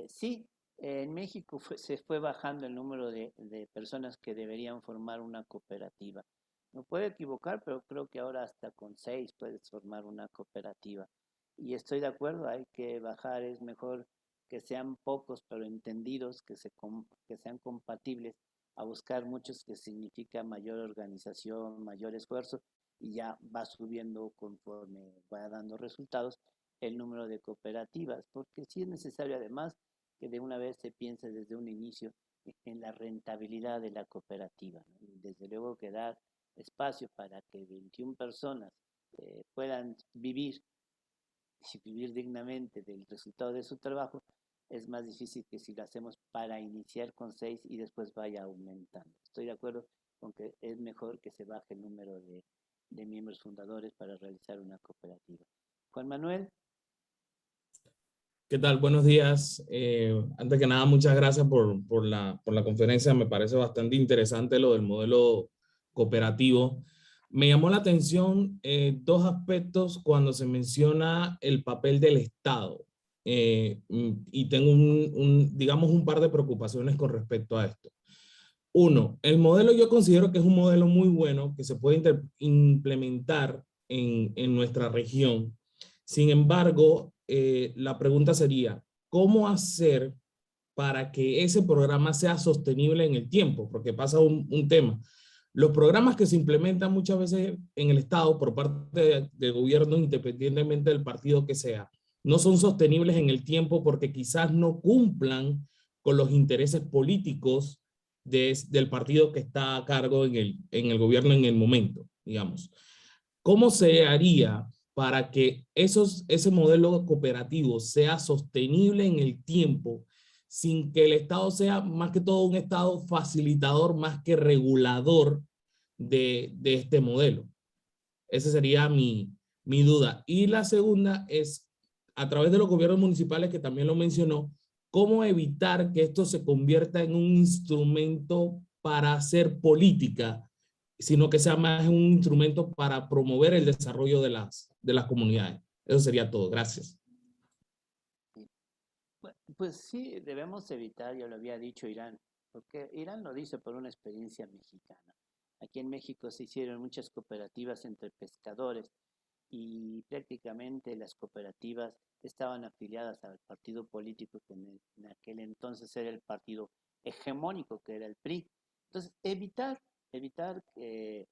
Sí, en México se fue bajando el número de personas que deberían formar una cooperativa. Me puedo equivocar, pero creo que ahora hasta con 6 puedes formar una cooperativa. Y estoy de acuerdo, hay que bajar, es mejor que sean pocos pero entendidos, que sean compatibles, a buscar muchos, que significa mayor organización, mayor esfuerzo, y ya va subiendo conforme va dando resultados el número de cooperativas, porque sí es necesario además que de una vez se piense desde un inicio en la rentabilidad de la cooperativa, ¿no? Y desde luego que dar espacio para que 21 personas puedan vivir y vivir dignamente del resultado de su trabajo es más difícil que si lo hacemos para iniciar con 6 y después vaya aumentando. Estoy de acuerdo con que es mejor que se baje el número de miembros fundadores para realizar una cooperativa. Juan Manuel. ¿Qué tal? Buenos días. Antes que nada, muchas gracias por la conferencia. Me parece bastante interesante lo del modelo cooperativo. Me llamó la atención dos aspectos cuando se menciona el papel del Estado. Y tengo digamos, un par de preocupaciones con respecto a esto. Uno, el modelo yo considero que es un modelo muy bueno que se puede implementar en nuestra región. Sin embargo, la pregunta sería, ¿cómo hacer para que ese programa sea sostenible en el tiempo? Porque pasa un tema. Los programas que se implementan muchas veces en el Estado por parte de gobierno, independientemente del partido que sea, no son sostenibles en el tiempo porque quizás no cumplan con los intereses políticos del partido que está a cargo en el gobierno en el momento, digamos. ¿Cómo se haría para que ese modelo cooperativo sea sostenible en el tiempo sin que el Estado sea más que todo un Estado facilitador más que regulador de este modelo? Esa sería mi duda. Y la segunda es, a través de los gobiernos municipales, que también lo mencionó, ¿cómo evitar que esto se convierta en un instrumento para hacer política, sino que sea más un instrumento para promover el desarrollo de las comunidades? Eso sería todo. Gracias. Pues sí, debemos evitar, ya lo había dicho Irán, porque Irán lo dice por una experiencia mexicana. Aquí en México se hicieron muchas cooperativas entre pescadores y prácticamente las cooperativas estaban afiliadas al partido político que en aquel entonces era el partido hegemónico, que era el PRI. Entonces, evitar que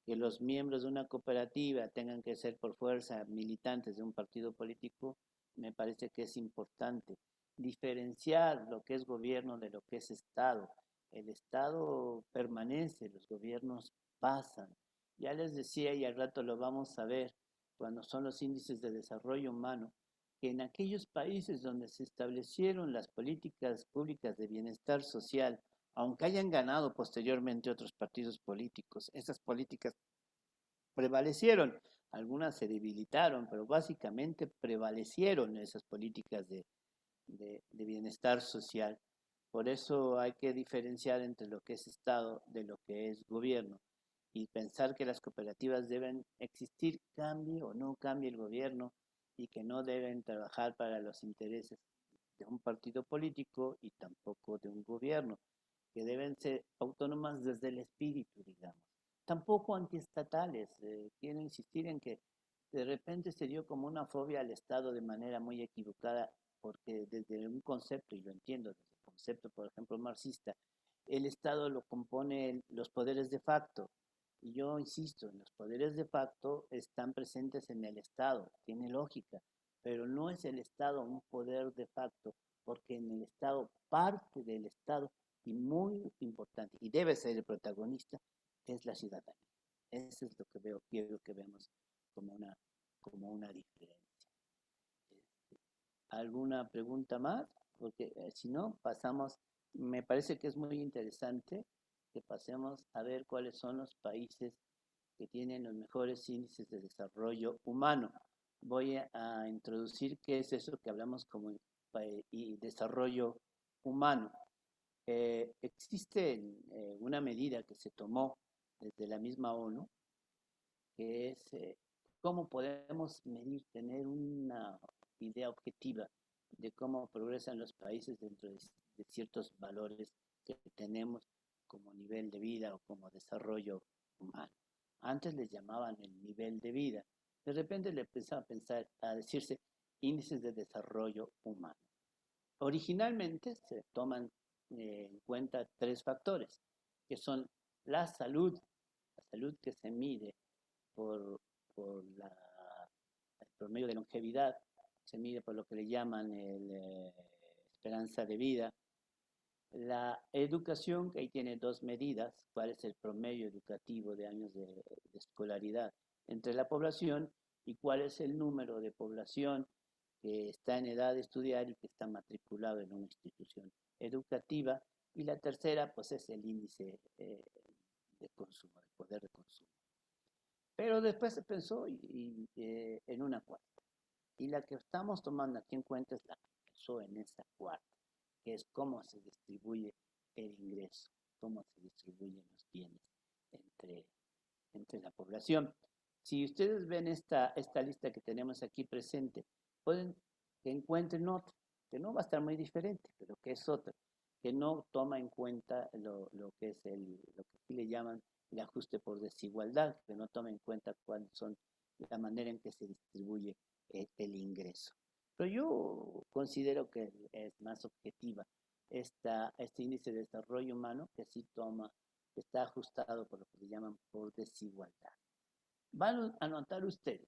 los miembros de una cooperativa tengan que ser por fuerza militantes de un partido político, me parece que es importante. Diferenciar lo que es gobierno de lo que es Estado. El Estado permanece, los gobiernos pasan. Ya les decía, y al rato lo vamos a ver, cuando son los índices de desarrollo humano, que en aquellos países donde se establecieron las políticas públicas de bienestar social, aunque hayan ganado posteriormente otros partidos políticos, esas políticas prevalecieron. Algunas se debilitaron, pero básicamente prevalecieron esas políticas de bienestar social. Por eso hay que diferenciar entre lo que es Estado de lo que es gobierno y pensar que las cooperativas deben existir, cambie o no cambie el gobierno, y que no deben trabajar para los intereses de un partido político y tampoco de un gobierno, que deben ser autónomas desde el espíritu, digamos. Tampoco antiestatales. Quiero insistir en que de repente se dio como una fobia al Estado de manera muy equivocada, porque desde un concepto, y lo entiendo, desde el concepto, por ejemplo, marxista, el Estado lo componen los poderes de facto. Y yo insisto, los poderes de facto están presentes en el Estado, tiene lógica, pero no es el Estado un poder de facto, porque en el Estado, parte del Estado, y muy importante, y debe ser el protagonista, es la ciudadanía. Eso es lo que quiero que veamos como una diferencia. ¿Alguna pregunta más? Porque si no, pasamos, me parece que es muy interesante que pasemos a ver cuáles son los países que tienen los mejores índices de desarrollo humano. Voy a introducir qué es eso que hablamos como desarrollo humano. Existe una medida que se tomó desde la misma ONU, que es cómo podemos medir, tener una idea objetiva de cómo progresan los países dentro de ciertos valores que tenemos como nivel de vida o como desarrollo humano. Antes les llamaban el nivel de vida. De repente le empezaba a decirse índices de desarrollo humano. Originalmente se toman en cuenta 3 factores, que son la salud que se mide por el promedio de longevidad, se mide por lo que le llaman esperanza de vida. La educación, que ahí tiene dos medidas, cuál es el promedio educativo de años de escolaridad entre la población y cuál es el número de población que está en edad de estudiar y que está matriculado en una institución educativa. Y la tercera, pues es el índice de consumo, el poder de consumo. Pero después se pensó en una cuarta. Y la que estamos tomando aquí en cuenta es la que pensó en esa cuarta, que es cómo se distribuye el ingreso, cómo se distribuyen los bienes entre la población. Si ustedes ven esta lista que tenemos aquí presente, pueden que encuentren otra, que no va a estar muy diferente, pero que es otra, que no toma en cuenta lo que es lo que aquí le llaman el ajuste por desigualdad, que no toma en cuenta cuáles son la manera en que se distribuye el ingreso. Pero yo considero que es más objetiva este índice de desarrollo humano, que sí está ajustado por lo que le llaman por desigualdad. Van a notar ustedes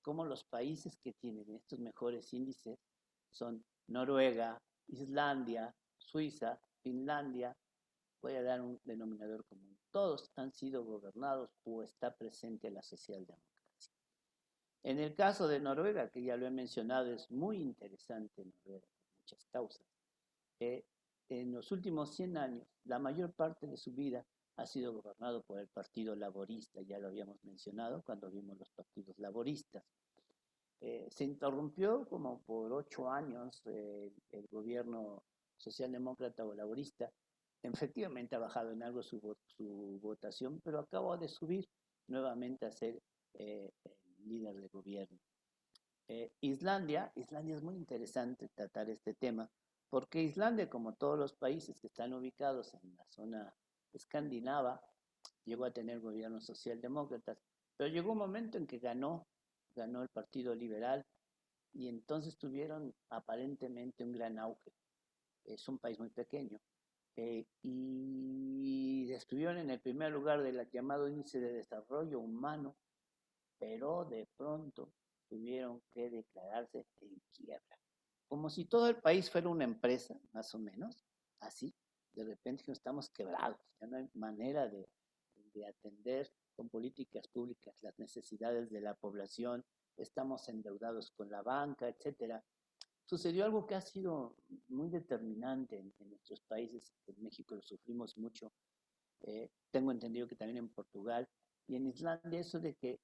cómo los países que tienen estos mejores índices son Noruega, Islandia, Suiza, Finlandia. Voy a dar un denominador común. Todos han sido gobernados o está presente la socialdemocracia. En el caso de Noruega, que ya lo he mencionado, es muy interesante Noruega por muchas causas. En los últimos 100 años, la mayor parte de su vida ha sido gobernado por el Partido Laborista, ya lo habíamos mencionado cuando vimos los partidos laboristas. Se interrumpió como por 8 años el gobierno socialdemócrata o laborista. Efectivamente ha bajado en algo su votación, pero acabó de subir nuevamente a ser el líder de gobierno. Islandia es muy interesante tratar este tema, porque Islandia, como todos los países que están ubicados en la zona escandinava, llegó a tener gobiernos socialdemócratas, pero llegó un momento en que ganó el Partido Liberal y entonces tuvieron aparentemente un gran auge. Es un país muy pequeño y estuvieron en el primer lugar del llamado índice de desarrollo humano, pero de pronto tuvieron que declararse en quiebra. Como si todo el país fuera una empresa, más o menos, así. De repente estamos quebrados, ya no hay manera de atender con políticas públicas las necesidades de la población, estamos endeudados con la banca, etc. Sucedió algo que ha sido muy determinante en nuestros países. En México lo sufrimos mucho, tengo entendido que también en Portugal y en Islandia, eso de que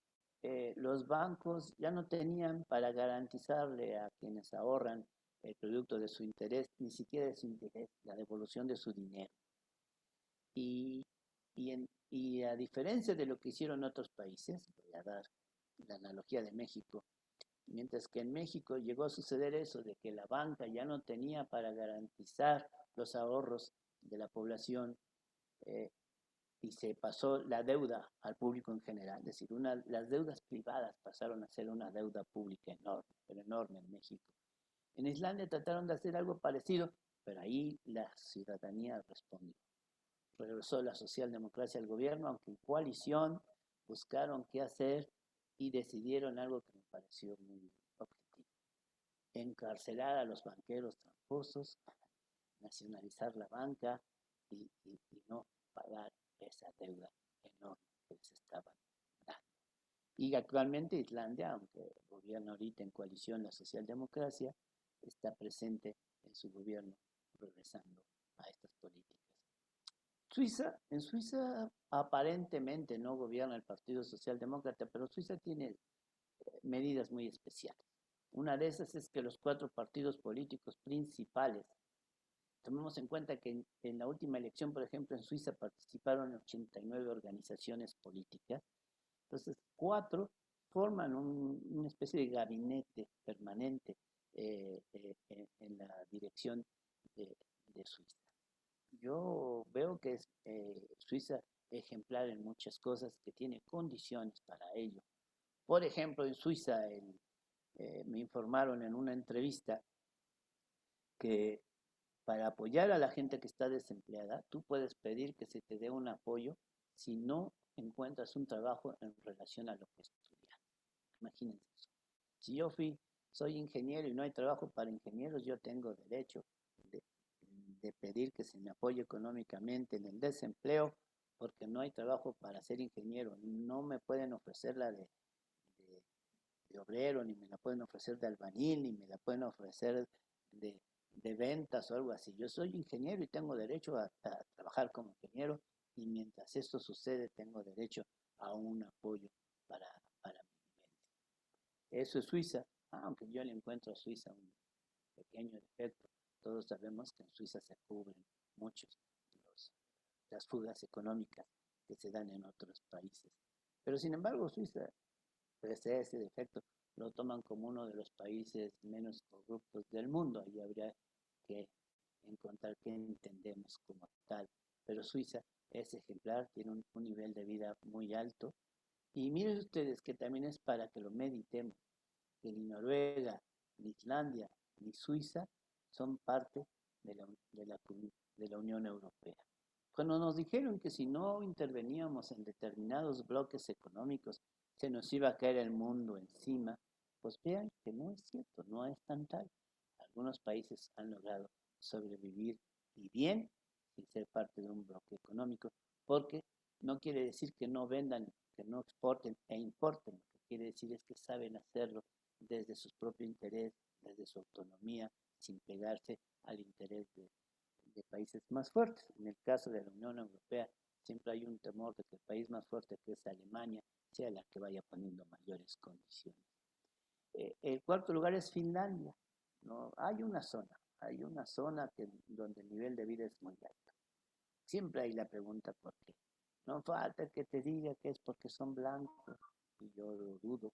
los bancos ya no tenían para garantizarle a quienes ahorran el producto de su interés, ni siquiera de su interés, la devolución de su dinero. Y a diferencia de lo que hicieron otros países, voy a dar la analogía de México, mientras que en México llegó a suceder eso de que la banca ya no tenía para garantizar los ahorros de la población, y se pasó la deuda al público en general, es decir, las deudas privadas pasaron a ser una deuda pública enorme, pero enorme en México. En Islandia trataron de hacer algo parecido, pero ahí la ciudadanía respondió. Regresó la socialdemocracia al gobierno, aunque en coalición buscaron qué hacer y decidieron algo que me pareció muy objetivo: encarcelar a los banqueros tramposos, nacionalizar la banca y no pagar esa deuda enorme que les estaban dando. Y actualmente Islandia, aunque gobierna ahorita en coalición la socialdemocracia, está presente en su gobierno regresando a estas políticas. En Suiza aparentemente no gobierna el Partido Socialdemócrata, pero Suiza tiene medidas muy especiales. Una de esas es que los 4 partidos políticos principales, tomemos en cuenta que en la última elección, por ejemplo, en Suiza participaron 89 organizaciones políticas. Entonces, 4 forman una especie de gabinete permanente en la dirección de Suiza. Yo veo que es Suiza ejemplar en muchas cosas, que tiene condiciones para ello. Por ejemplo, en Suiza me informaron en una entrevista que para apoyar a la gente que está desempleada, tú puedes pedir que se te dé un apoyo si no encuentras un trabajo en relación a lo que estudias. Imagínense eso. Si yo soy ingeniero y no hay trabajo para ingenieros, yo tengo derecho de pedir que se me apoye económicamente en el desempleo, porque no hay trabajo para ser ingeniero. No me pueden ofrecer la de obrero, ni me la pueden ofrecer de albañil, ni me la pueden ofrecer de ventas o algo así. Yo soy ingeniero y tengo derecho a trabajar como ingeniero, y mientras esto sucede tengo derecho a un apoyo para mi vivienda. Eso es Suiza, aunque yo le encuentro a Suiza un pequeño defecto. Todos sabemos que en Suiza se cubren muchos las fugas económicas que se dan en otros países. Pero sin embargo, Suiza, pese a ese defecto, lo toman como uno de los países menos corruptos del mundo. Ahí habría que encontrar qué entendemos como tal. Pero Suiza es ejemplar, tiene un nivel de vida muy alto. Y miren ustedes que también es para que lo meditemos, que ni Noruega, ni Islandia, ni Suiza son parte de la Unión Europea. Cuando nos dijeron que si no interveníamos en determinados bloques económicos, se nos iba a caer el mundo encima, pues vean que no es cierto, no es tan tal. Algunos países han logrado sobrevivir y bien sin ser parte de un bloque económico, porque no quiere decir que no vendan, que no exporten e importen. Lo que quiere decir es que saben hacerlo desde su propio interés, desde su autonomía, sin pegarse al interés de países más fuertes. En el caso de la Unión Europea, siempre hay un temor de que el país más fuerte, que es Alemania, sea la que vaya poniendo mayores condiciones. El cuarto lugar es Finlandia. ¿No? Hay una zona donde el nivel de vida es muy alto. Siempre hay la pregunta ¿por qué? No falta que te diga que es porque son blancos, y yo lo dudo,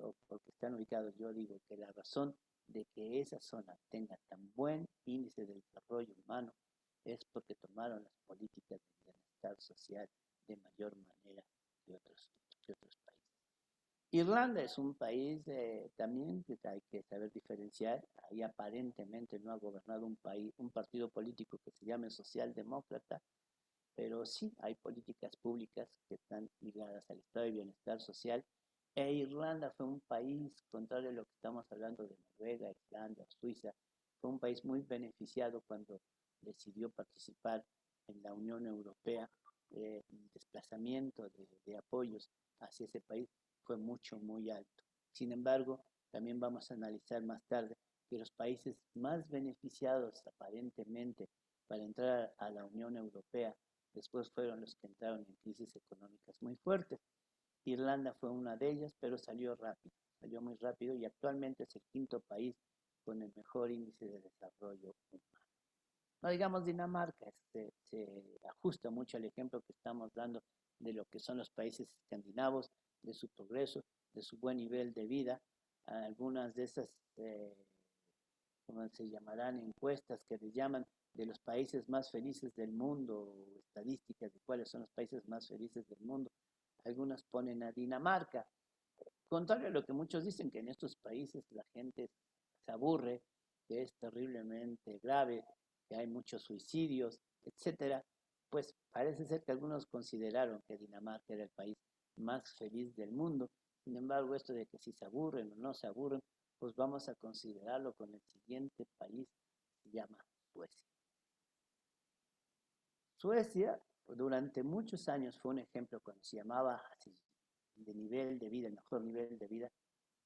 o porque están ubicados. Yo digo que la razón de que esa zona tenga tan buen índice de desarrollo humano es porque tomaron las políticas de bienestar social de mayor manera que otros países. Irlanda es un país también que hay que saber diferenciar. Ahí aparentemente no ha gobernado un partido político que se llame socialdemócrata, pero sí hay políticas públicas que están ligadas al estado de bienestar social. E Irlanda fue un país, contrario a lo que estamos hablando de Noruega, Islandia, Suiza, fue un país muy beneficiado cuando decidió participar en la Unión Europea. El desplazamiento de apoyos hacia ese país fue muy alto. Sin embargo, también vamos a analizar más tarde que los países más beneficiados aparentemente para entrar a la Unión Europea después fueron los que entraron en crisis económicas muy fuertes. Irlanda fue una de ellas, pero salió muy rápido, y actualmente es el quinto país con el mejor índice de desarrollo humano. No digamos Dinamarca, se ajusta mucho al ejemplo que estamos dando de lo que son los países escandinavos, de su progreso, de su buen nivel de vida. Algunas de esas, ¿cómo se llamarán? Encuestas que les llaman de los países más felices del mundo, estadísticas de cuáles son los países más felices del mundo. Algunas ponen a Dinamarca. Contrario a lo que muchos dicen, que en estos países la gente se aburre, que es terriblemente grave, que hay muchos suicidios, etcétera, pues parece ser que algunos consideraron que Dinamarca era el país más feliz del mundo. Sin embargo, esto de que si se aburren o no se aburren, pues vamos a considerarlo con el siguiente país, que se llama Suecia. Suecia, durante muchos años fue un ejemplo cuando se llamaba así, de nivel de vida, el mejor nivel de vida,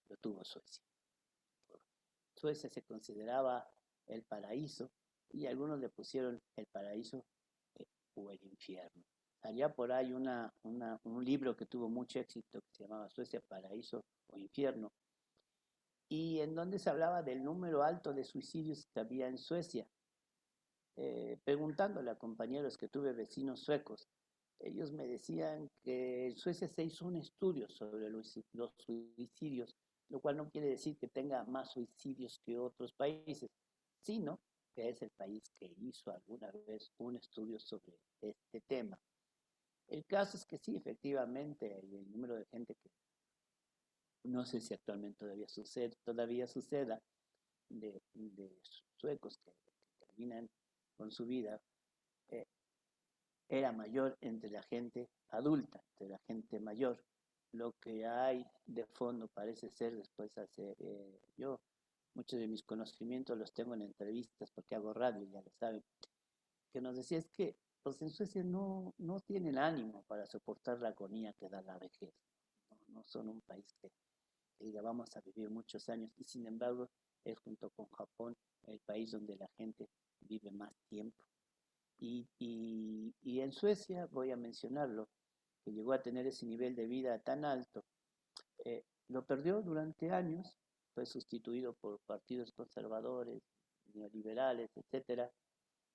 lo tuvo Suecia. Suecia se consideraba el paraíso, y algunos le pusieron el paraíso o el infierno. Había por ahí un libro que tuvo mucho éxito que se llamaba Suecia, Paraíso o Infierno, y en donde se hablaba del número alto de suicidios que había en Suecia. Preguntándole a compañeros que tuve, vecinos suecos, ellos me decían que en Suecia se hizo un estudio sobre los suicidios, lo cual no quiere decir que tenga más suicidios que otros países, sino que es el país que hizo alguna vez un estudio sobre este tema. El caso es que sí, efectivamente, el número de gente que no sé si actualmente todavía suceda, de suecos que terminan con su vida, era mayor entre la gente adulta, entre la gente mayor. Lo que hay de fondo parece ser, después yo muchos de mis conocimientos los tengo en entrevistas porque hago radio, ya lo saben, que nos decía es que los en Suecia no tienen ánimo para soportar la agonía que da la vejez. No son un país que diga vamos a vivir muchos años y sin embargo es junto con Japón el país donde la gente vive más tiempo. Y en Suecia, voy a mencionarlo, que llegó a tener ese nivel de vida tan alto, lo perdió durante años, fue sustituido por partidos conservadores, neoliberales, etcétera,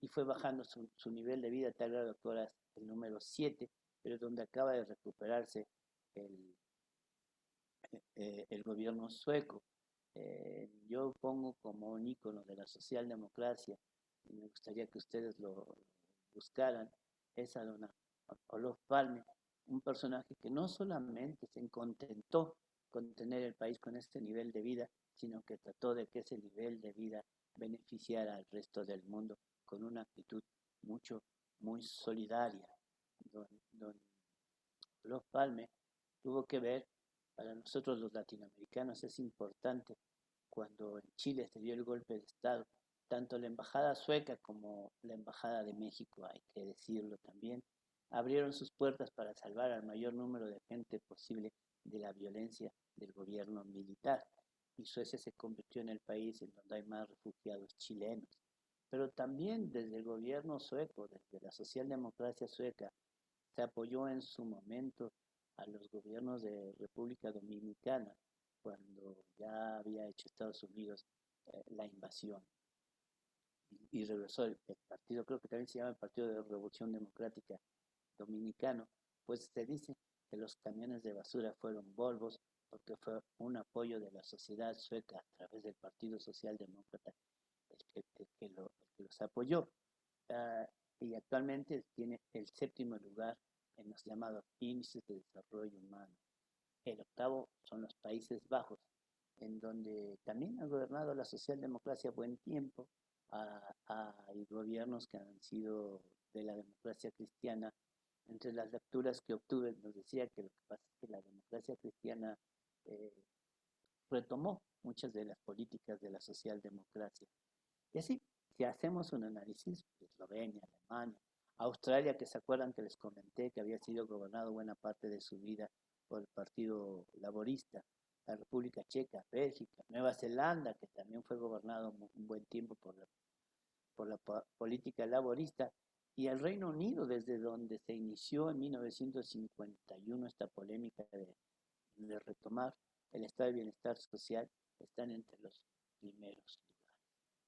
y fue bajando su nivel de vida tal grado que ahora es el número 7, pero es donde acaba de recuperarse el, el gobierno sueco. Yo pongo como un ícono de la socialdemocracia, y me gustaría que ustedes lo buscaran, es a don Olof Palme, un personaje que no solamente se contentó con tener el país con este nivel de vida, sino que trató de que ese nivel de vida beneficiara al resto del mundo con una actitud muy solidaria. Don Olof Palme tuvo que ver, para nosotros los latinoamericanos es importante, cuando en Chile se dio el golpe de Estado, tanto la embajada sueca como la embajada de México, hay que decirlo también, abrieron sus puertas para salvar al mayor número de gente posible de la violencia del gobierno militar. Y Suecia se convirtió en el país en donde hay más refugiados chilenos. Pero también desde el gobierno sueco, desde la socialdemocracia sueca, se apoyó en su momento a los gobiernos de República Dominicana cuando ya había hecho Estados Unidos la invasión y regresó el partido, creo que también se llama el Partido de Revolución Democrática Dominicano, pues se dice que los camiones de basura fueron Volvos porque fue un apoyo de la sociedad sueca a través del Partido Socialdemócrata el que los apoyó. Uh, y actualmente tiene el 7º lugar en los llamados índices de desarrollo humano. El 8º son los Países Bajos, en donde también ha gobernado la socialdemocracia buen tiempo. Hay gobiernos que han sido de la democracia cristiana. Entre las lecturas que obtuve nos decía que lo que pasa es que la democracia cristiana retomó muchas de las políticas de la socialdemocracia. Y así, si hacemos un análisis, Eslovenia, Alemania, Australia, que se acuerdan que les comenté que había sido gobernado buena parte de su vida por el Partido Laborista, la República Checa, Bélgica, Nueva Zelanda, que también fue gobernado un buen tiempo por la política laborista, y el Reino Unido, desde donde se inició en 1951 esta polémica de retomar el estado de bienestar social, están entre los primeros.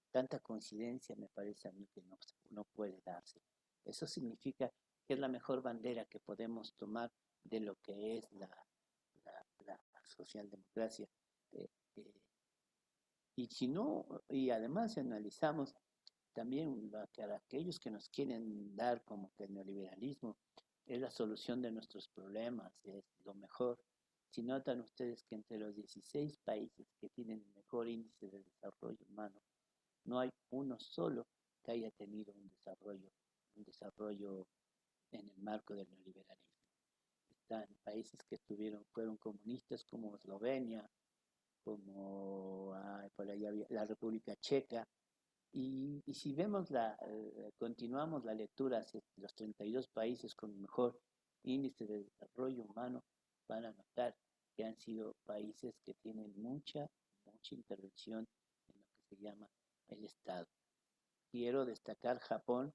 Tanta coincidencia me parece a mí que no puede darse. Eso significa que es la mejor bandera que podemos tomar de lo que es la socialdemocracia. Y si no, y además si analizamos también aquellos que nos quieren dar como que el neoliberalismo es la solución de nuestros problemas, es lo mejor. Si notan ustedes que entre los 16 países que tienen el mejor índice de desarrollo humano, no hay uno solo que haya tenido un desarrollo en el marco del neoliberalismo. Están países que fueron comunistas como Eslovenia, como por allá había la República Checa, y si vemos continuamos la lectura hacia los 32 países con mejor índice de desarrollo humano, van a notar que han sido países que tienen mucha intervención en lo que se llama el Estado. Quiero destacar Japón,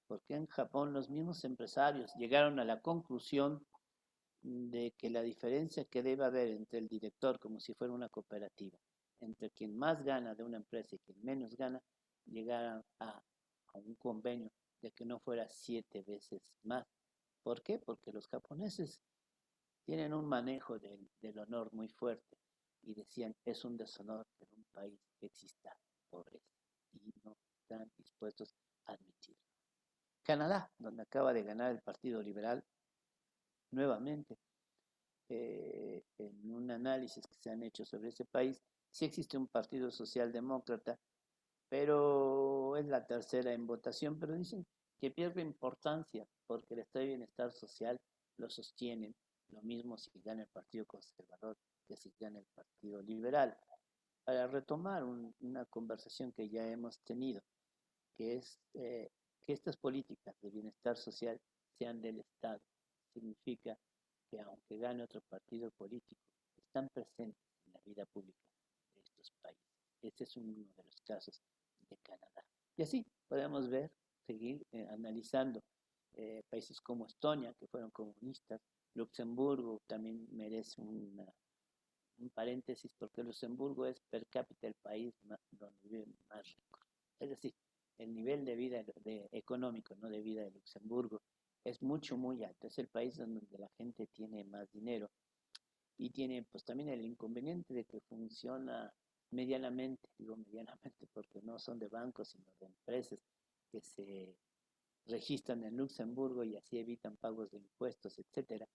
porque en Japón los mismos empresarios llegaron a la conclusión de que la diferencia que debe haber entre el director, como si fuera una cooperativa, entre quien más gana de una empresa y quien menos gana, llegaran a un convenio de que no fuera 7 veces más. ¿Por qué? Porque los japoneses tienen un manejo del honor muy fuerte y decían, es un deshonor que en un país exista pobreza y no están dispuestos a admitirlo. Canadá, donde acaba de ganar el Partido Liberal, nuevamente, en un análisis que se han hecho sobre ese país, sí existe un partido socialdemócrata, pero es la tercera en votación, pero dicen que pierde importancia porque el estado de bienestar social lo sostienen, lo mismo si gana el Partido Conservador que si gana el Partido Liberal. Para retomar una conversación que ya hemos tenido, que es que estas políticas de bienestar social sean del Estado, significa que aunque gane otro partido político, están presentes en la vida pública de estos países. Este es uno de los casos de Canadá. Y así podemos ver, seguir analizando países como Estonia, que fueron comunistas, Luxemburgo también merece un paréntesis porque Luxemburgo es per cápita el país donde viven más ricos. Es decir, el nivel de vida económico, no de vida de Luxemburgo, es muy alto. Es el país donde la gente tiene más dinero y tiene pues también el inconveniente de que funciona medianamente, digo medianamente porque no son de bancos, sino de empresas que se registran en Luxemburgo y así evitan pagos de impuestos, etcétera.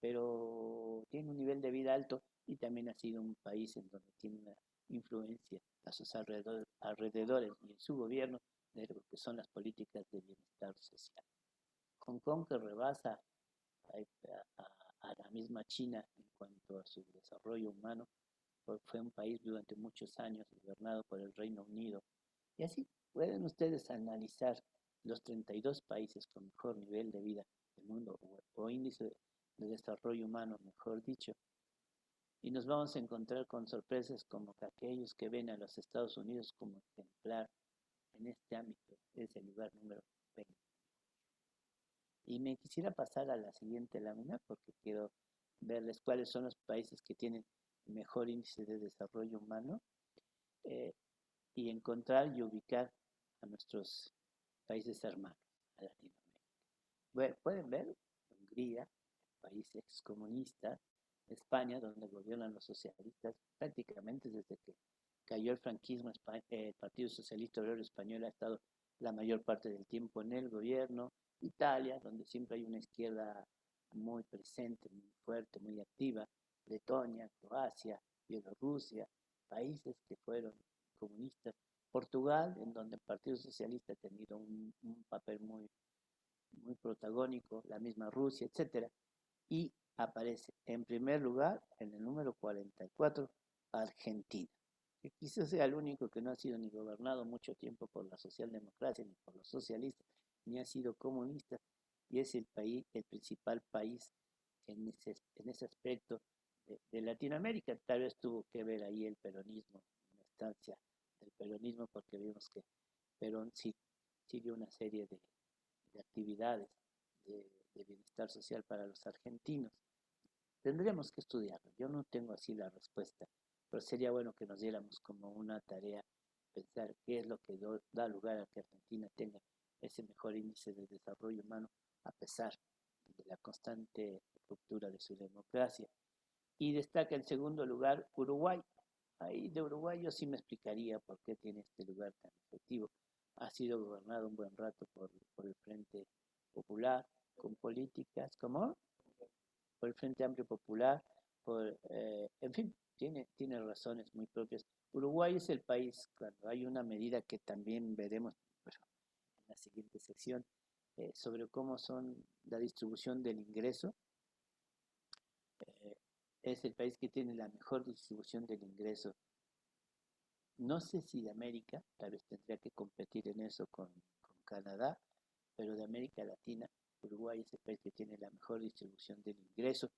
Pero tiene un nivel de vida alto y también ha sido un país en donde tiene una influencia a sus alrededores y en su gobierno de lo que son las políticas de bienestar social. Hong Kong, que rebasa a la misma China en cuanto a su desarrollo humano, fue un país durante muchos años gobernado por el Reino Unido. Y así pueden ustedes analizar los 32 países con mejor nivel de vida del mundo o índice de desarrollo humano, mejor dicho, y nos vamos a encontrar con sorpresas como que aquellos que ven a los Estados Unidos como ejemplar en este ámbito es el lugar número 20. Y me quisiera pasar a la siguiente lámina porque quiero verles cuáles son los países que tienen mejor índice de desarrollo humano y encontrar y ubicar a nuestros países hermanos, a Latinoamérica. Bueno, pueden ver Hungría, país excomunista, España, donde gobiernan los socialistas prácticamente desde que cayó el franquismo. El Partido Socialista Obrero Español ha estado la mayor parte del tiempo en el gobierno. Italia, donde siempre hay una izquierda muy presente, muy fuerte, muy activa. Letonia, Croacia, Bielorrusia, países que fueron comunistas. Portugal, en donde el Partido Socialista ha tenido un papel muy protagónico, la misma Rusia, etcétera, y aparece en primer lugar en el número 44 Argentina, que quizás sea el único que no ha sido ni gobernado mucho tiempo por la socialdemocracia ni por los socialistas, ni ha sido comunista, y es el principal país en ese aspecto de Latinoamérica. Tal vez tuvo que ver ahí el peronismo, una instancia del peronismo, porque vimos que Perón sí sigue una serie de actividades de bienestar social para los argentinos. Tendríamos que estudiarlo. Yo no tengo así la respuesta, pero sería bueno que nos diéramos como una tarea pensar qué es lo que da lugar a que Argentina tenga ese mejor índice de desarrollo humano a pesar de la constante ruptura de su democracia. Y destaca en segundo lugar Uruguay. Ahí de Uruguay yo sí me explicaría por qué tiene este lugar tan efectivo. Ha sido gobernado un buen rato por el Frente Popular, con políticas como por el Frente Amplio Popular, en fin, tiene razones muy propias. Uruguay es el país, cuando hay una medida que también veremos en la siguiente sección, sobre cómo son la distribución del ingreso, es el país que tiene la mejor distribución del ingreso. No sé si de América, tal vez tendría que competir en eso con Canadá, pero de América Latina, Uruguay es el país que tiene la mejor distribución del ingreso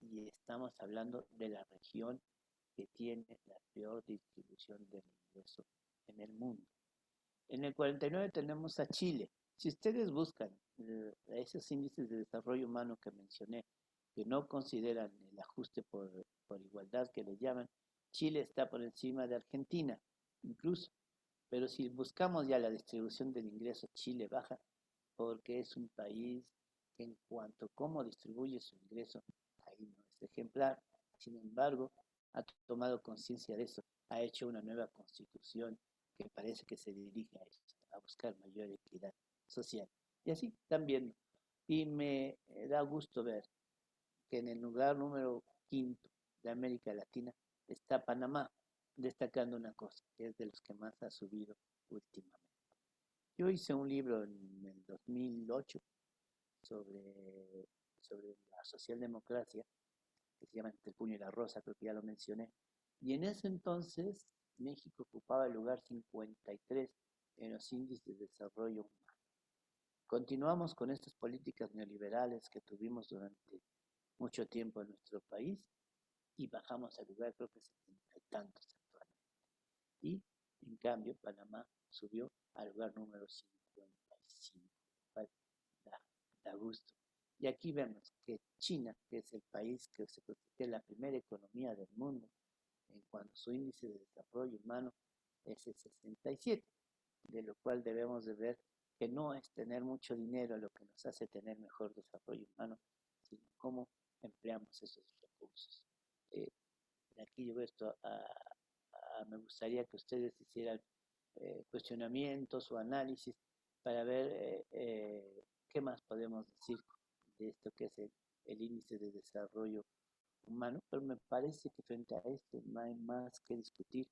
y estamos hablando de la región que tiene la peor distribución del ingreso en el mundo. En el 49 tenemos a Chile. Si ustedes buscan esos índices de desarrollo humano que mencioné, que no consideran el ajuste por igualdad que le llaman, Chile está por encima de Argentina, incluso. Pero si buscamos ya la distribución del ingreso, Chile baja porque es un país que en cuanto a cómo distribuye su ingreso, ahí no es ejemplar. Sin embargo, ha tomado conciencia de eso, ha hecho una nueva constitución que parece que se dirige a esto, a buscar mayor equidad social. Y así también. Y me da gusto ver que en el lugar número 5 de América Latina está Panamá, destacando una cosa, que es de los que más ha subido últimamente. Yo hice un libro en el 2008 sobre la socialdemocracia, que se llama Entre el puño y la rosa, creo que ya lo mencioné. Y en ese entonces México ocupaba el lugar 53 en los índices de desarrollo humano. Continuamos con estas políticas neoliberales que tuvimos durante mucho tiempo en nuestro país y bajamos al lugar, creo que 70 y tantos actualmente. Y en cambio Panamá subió al lugar número 55. Da gusto. Y aquí vemos que China, que es el país que es la primera economía del mundo, en cuanto a su índice de desarrollo humano, es el 67, de lo cual debemos de ver que no es tener mucho dinero lo que nos hace tener mejor desarrollo humano, sino cómo empleamos esos recursos. Aquí yo esto, me gustaría que ustedes hicieran cuestionamientos o análisis para ver qué más podemos decir de esto que es el índice de desarrollo humano, pero me parece que frente a esto no hay más que discutir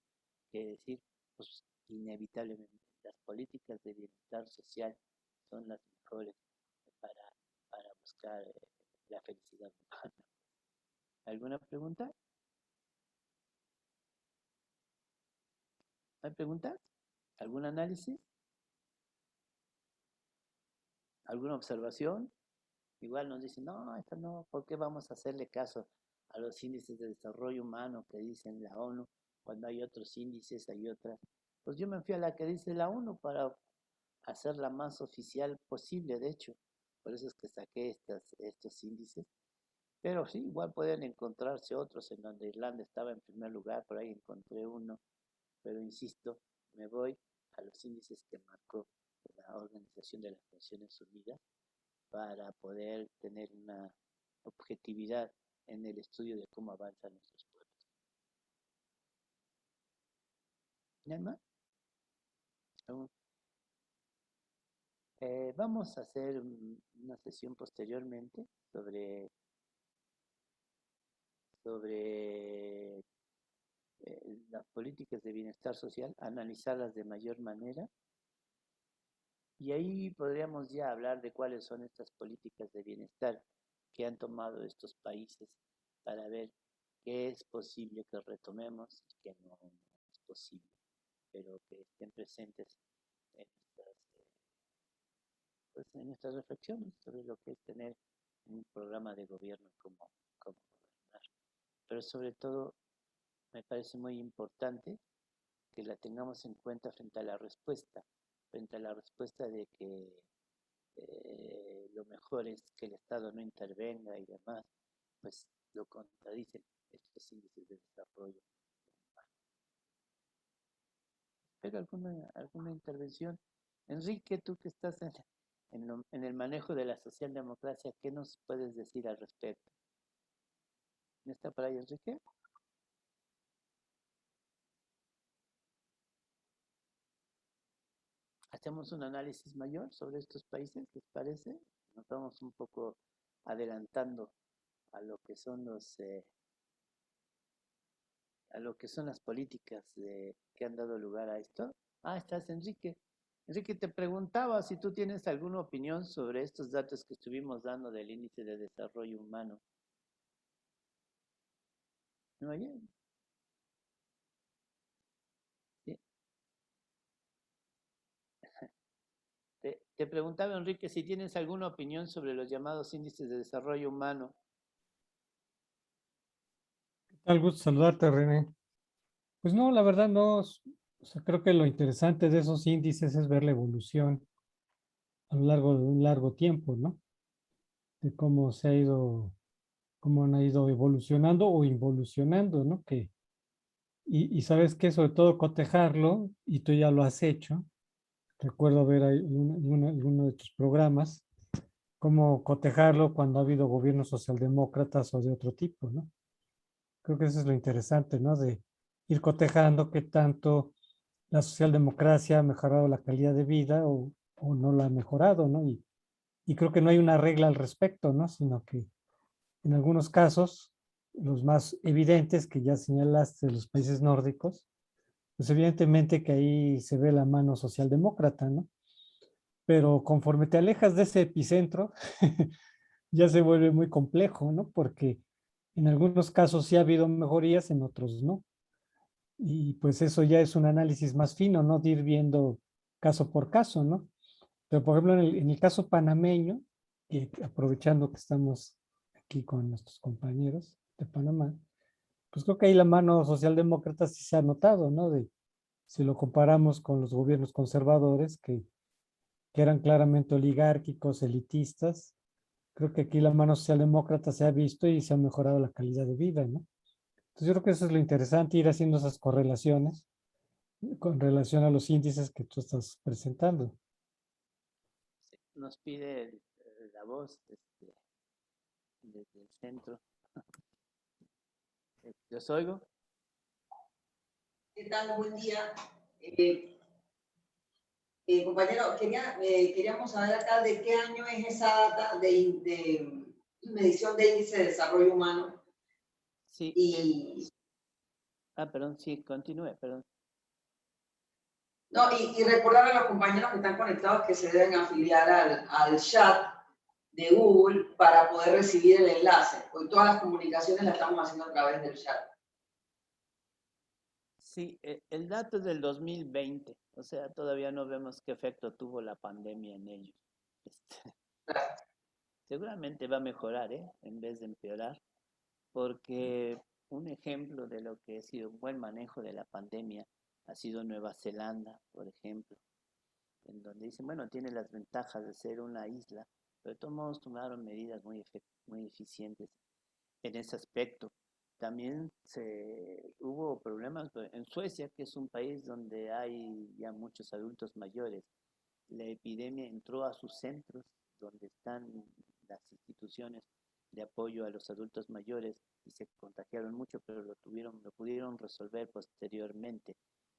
que decir, pues inevitablemente las políticas de bienestar social son las mejores para buscar la felicidad humana. ¿Alguna pregunta? ¿Hay preguntas? ¿Algún análisis? ¿Alguna observación? Igual nos dicen, no, esto no, ¿por qué vamos a hacerle caso a los índices de desarrollo humano que dicen la ONU cuando hay otros índices, hay otras? Pues yo me fui a la que dice la ONU para hacerla más oficial posible, de hecho. Por eso es que saqué estos índices. Pero sí, igual pueden encontrarse otros en donde Irlanda estaba en primer lugar, por ahí encontré uno. Pero insisto, me voy a los índices que marcó la Organización de las Naciones Unidas para poder tener una objetividad en el estudio de cómo avanzan nuestros pueblos. ¿Nada más? Vamos a hacer una sesión posteriormente sobre las políticas de bienestar social, analizarlas de mayor manera. Y ahí podríamos ya hablar de cuáles son estas políticas de bienestar que han tomado estos países para ver qué es posible que retomemos y qué no es posible, pero que estén presentes en nuestras reflexiones sobre lo que es tener un programa de gobierno como gobernar. Pero sobre todo me parece muy importante que la tengamos en cuenta frente a la respuesta de que lo mejor es que el Estado no intervenga y demás, pues lo contradicen estos índices de desarrollo humano. ¿Pero alguna intervención? Enrique, tú que estás en el manejo de la socialdemocracia, ¿qué nos puedes decir al respecto? ¿No está por ahí, Enrique? Hacemos un análisis mayor sobre estos países, ¿les parece? Nos vamos un poco adelantando a lo que son las políticas que han dado lugar a esto. Estás, Enrique. Enrique, te preguntaba si tú tienes alguna opinión sobre estos datos que estuvimos dando del índice de desarrollo humano. ¿Me oyen? Sí. Te preguntaba, Enrique, si tienes alguna opinión sobre los llamados índices de desarrollo humano. Al gusto saludarte, René. Pues no, la verdad no. O sea, creo que lo interesante de esos índices es ver la evolución a lo largo de un largo tiempo, ¿no? De cómo han ido evolucionando o involucionando, ¿no? Y sabes que sobre todo cotejarlo, y tú ya lo has hecho, recuerdo ver ahí alguno de tus programas, cómo cotejarlo cuando ha habido gobiernos socialdemócratas o de otro tipo, ¿no? Creo que eso es lo interesante, ¿no? De ir cotejando qué tanto la socialdemocracia ha mejorado la calidad de vida o no la ha mejorado, ¿no? Y creo que no hay una regla al respecto, ¿no? Sino que en algunos casos, los más evidentes que ya señalaste de los países nórdicos, pues evidentemente que ahí se ve la mano socialdemócrata, ¿no? pero conforme te alejas de ese epicentro, ya se vuelve muy complejo, ¿no? Porque en algunos casos sí ha habido mejorías, en otros no. Y pues eso ya es un análisis más fino, ¿no? De ir viendo caso por caso, ¿no? Pero por ejemplo, en el caso panameño, y aprovechando que estamos aquí con nuestros compañeros de Panamá, pues creo que ahí la mano socialdemócrata sí se ha notado, ¿no? De, si lo comparamos con los gobiernos conservadores, que eran claramente oligárquicos, elitistas, creo que aquí la mano socialdemócrata se ha visto y se ha mejorado la calidad de vida, ¿no? Entonces yo creo que eso es lo interesante, ir haciendo esas correlaciones con relación a los índices que tú estás presentando. Nos pide la voz desde el centro. ¿Los oigo? ¿Qué tal? Buen día. Compañero, queríamos saber acá de qué año es esa data de medición de índice de desarrollo humano. Sí. Perdón, sí, continúe, perdón. No, y recordar a los compañeros que están conectados que se deben afiliar al chat de Google para poder recibir el enlace. Hoy todas las comunicaciones las estamos haciendo a través del chat. Sí, el dato es del 2020, o sea, todavía no vemos qué efecto tuvo la pandemia en ellos. Seguramente va a mejorar, en vez de empeorar, porque un ejemplo de lo que ha sido un buen manejo de la pandemia ha sido Nueva Zelanda, por ejemplo, en donde dicen, bueno, tiene las ventajas de ser una isla, pero de todos modos tomaron medidas muy eficientes en ese aspecto. También hubo problemas en Suecia, que es un país donde hay ya muchos adultos mayores. La epidemia entró a sus centros, donde están las instituciones de apoyo a los adultos mayores, y se contagiaron mucho, pero lo pudieron resolver posteriormente.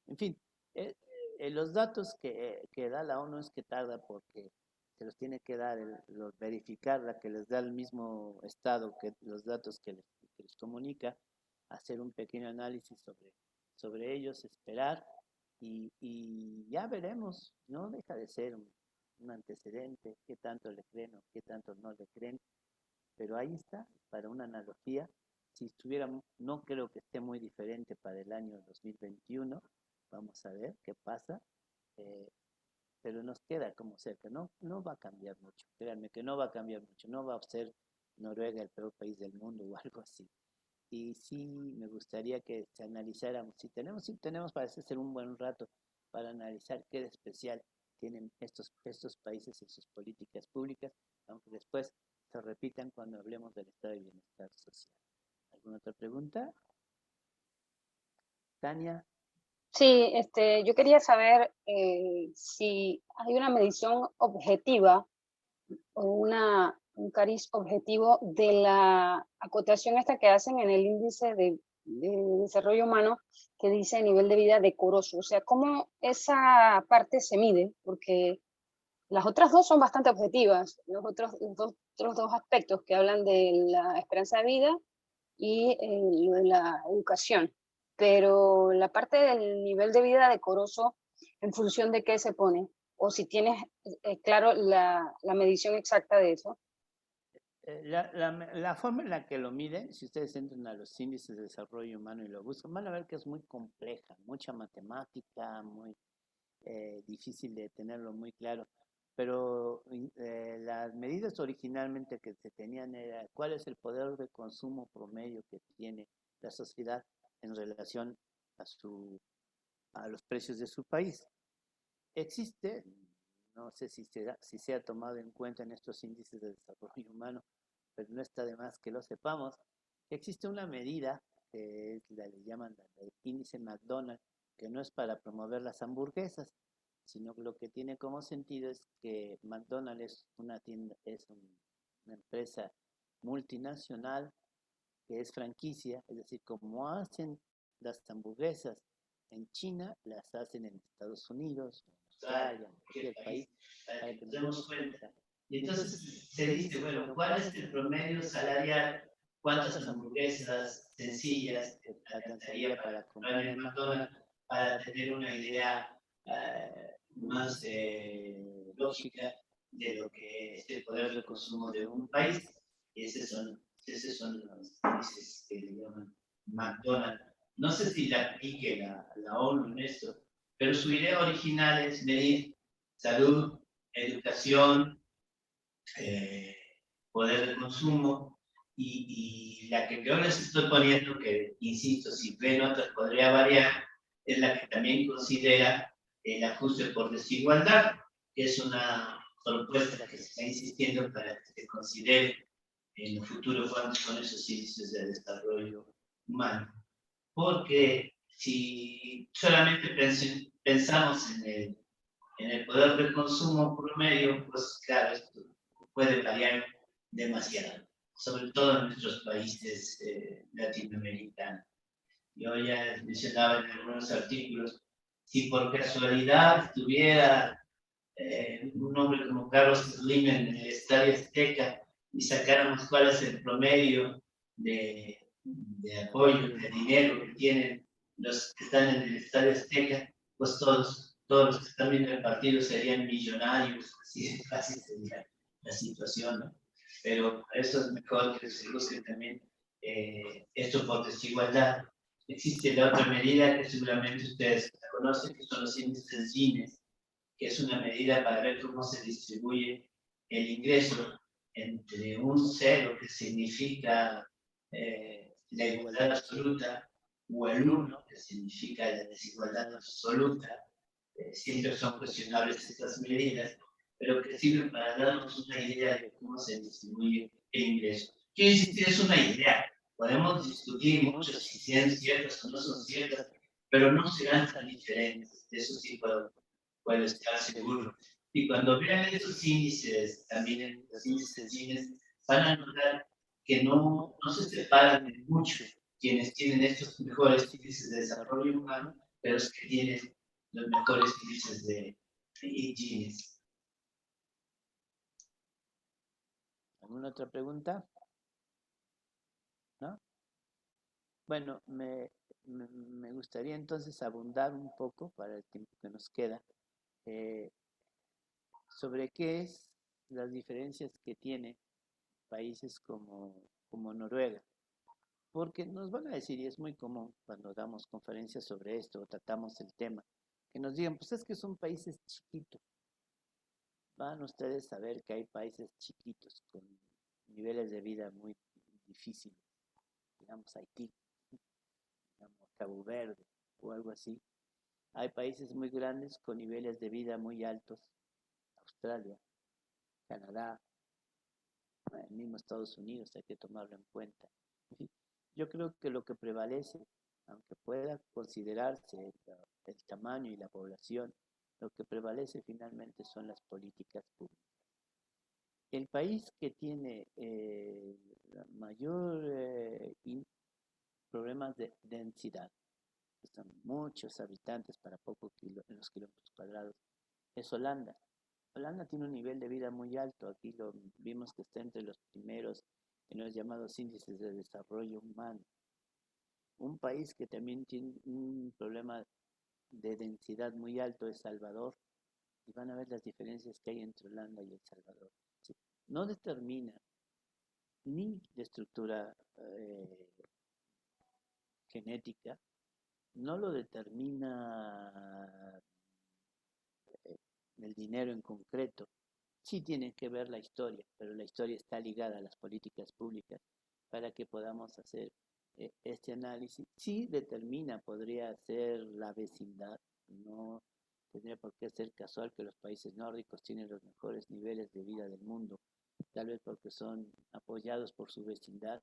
En fin, los datos que da la ONU es que tarda porque se los tiene que dar, verificar la que les da el mismo Estado que los datos que les comunica, hacer un pequeño análisis sobre ellos, esperar y ya veremos. No deja de ser un antecedente, qué tanto le creen o qué tanto no le creen, pero ahí está, para una analogía. Si estuviéramos, no creo que esté muy diferente para el año 2021, vamos a ver qué pasa, pero nos queda como cerca, no va a cambiar mucho, créanme que no va a cambiar mucho, no va a ser Noruega el peor país del mundo o algo así. Y sí me gustaría que se analizáramos, si tenemos parece ser un buen rato para analizar qué de especial tienen estos países en sus políticas públicas, aunque después se repitan cuando hablemos del estado de bienestar social. ¿Alguna otra pregunta? Tania. Sí, yo quería saber si hay una medición objetiva o un cariz objetivo de la acotación esta que hacen en el índice de desarrollo humano, que dice nivel de vida decoroso. O sea, ¿cómo esa parte se mide? Porque las otras dos son bastante objetivas, los otros dos aspectos que hablan de la esperanza de vida y lo de la educación. Pero la parte del nivel de vida decoroso, ¿en función de qué se pone? O si tienes claro la medición exacta de eso. La forma en la que lo miden, si ustedes entran a los índices de desarrollo humano y lo buscan, van a ver que es muy compleja, mucha matemática, muy difícil de tenerlo muy claro. Pero las medidas originalmente que se tenían era cuál es el poder de consumo promedio que tiene la sociedad en relación a los precios de su país. Existe, no sé si se ha tomado en cuenta en estos índices de desarrollo humano, pero no está de más que lo sepamos, que existe una medida que le llaman el índice McDonald's, que no es para promover las hamburguesas, sino que lo que tiene como sentido es que McDonald's es una empresa multinacional que es franquicia, es decir, como hacen las hamburguesas en China, las hacen en Estados Unidos, en Australia, en cualquier país, para que nos demos cuenta. Y entonces se dice, bueno, ¿cuál es el promedio salarial? ¿Cuántas hamburguesas sencillas alcanzaría para comprar en McDonald's? Para tener una idea más lógica de lo que es el poder de consumo de un país. Y esos son los países que le llaman McDonald's. No sé si la aplique la ONU en esto, pero su idea original es medir salud, educación, poder de consumo, y la que yo les estoy poniendo, que insisto, si ven otras podría variar, es la que también considera el ajuste por desigualdad, que es una propuesta que se está insistiendo para que se considere en el futuro cuáles son esos índices de desarrollo humano. Porque si solamente pensamos en el poder de consumo promedio, pues claro, esto puede variar demasiado, sobre todo en nuestros países latinoamericanos. Yo ya mencionaba en algunos artículos, si por casualidad tuviera un hombre como Carlos Slim en el Estadio Azteca y sacáramos cuál es el promedio de apoyo, de dinero que tienen los que están en el Estadio Azteca, pues todos los que están viendo el partido serían millonarios, así de fácil sería la situación, ¿no? Pero eso es mejor que se busque también esto por desigualdad. Existe la otra medida que seguramente ustedes la conocen, que son los índices Gini, que es una medida para ver cómo se distribuye el ingreso entre un cero, que significa la igualdad absoluta, o el 1, que significa la desigualdad absoluta. Siempre son cuestionables estas medidas, pero que sirven para darnos una idea de cómo se distribuye el ingreso. Quiero insistir, es una idea. Podemos discutir mucho si son ciertas o no son ciertas, pero no serán tan diferentes. De eso sí puedo estar seguro. Y cuando vean esos índices, también los índices Gini, van a notar que no se separan de mucho quienes tienen estos mejores índices de desarrollo humano, pero los que tienen los mejores índices de Gini. ¿Alguna otra pregunta? ¿No? Bueno, me gustaría entonces abundar un poco, para el tiempo que nos queda, sobre qué es las diferencias que tiene países como Noruega. Porque nos van a decir, y es muy común cuando damos conferencias sobre esto o tratamos el tema, que nos digan, pues es que son países chiquitos. Van ustedes a ver que hay países chiquitos con niveles de vida muy difíciles, digamos Haití, digamos Cabo Verde o algo así. Hay países muy grandes con niveles de vida muy altos, Australia, Canadá, el mismo Estados Unidos, hay que tomarlo en cuenta. En fin, yo creo que lo que prevalece, aunque pueda considerarse el tamaño y la población, lo que prevalece finalmente son las políticas públicas. El país que tiene mayor problemas de densidad, que son muchos habitantes para pocos en los kilómetros cuadrados, es Holanda. Holanda tiene un nivel de vida muy alto, aquí lo vimos que está entre los primeros en los llamados índices de desarrollo humano. Un país que también tiene un problema de densidad muy alto es Salvador, y van a ver las diferencias que hay entre Holanda y El Salvador. ¿Sí? No determina ni la estructura genética, no lo determina el dinero en concreto. Sí tiene que ver la historia, pero la historia está ligada a las políticas públicas para que podamos hacer este análisis. Sí determina, podría ser la vecindad, no tendría por qué ser casual que los países nórdicos tienen los mejores niveles de vida del mundo, tal vez porque son apoyados por su vecindad.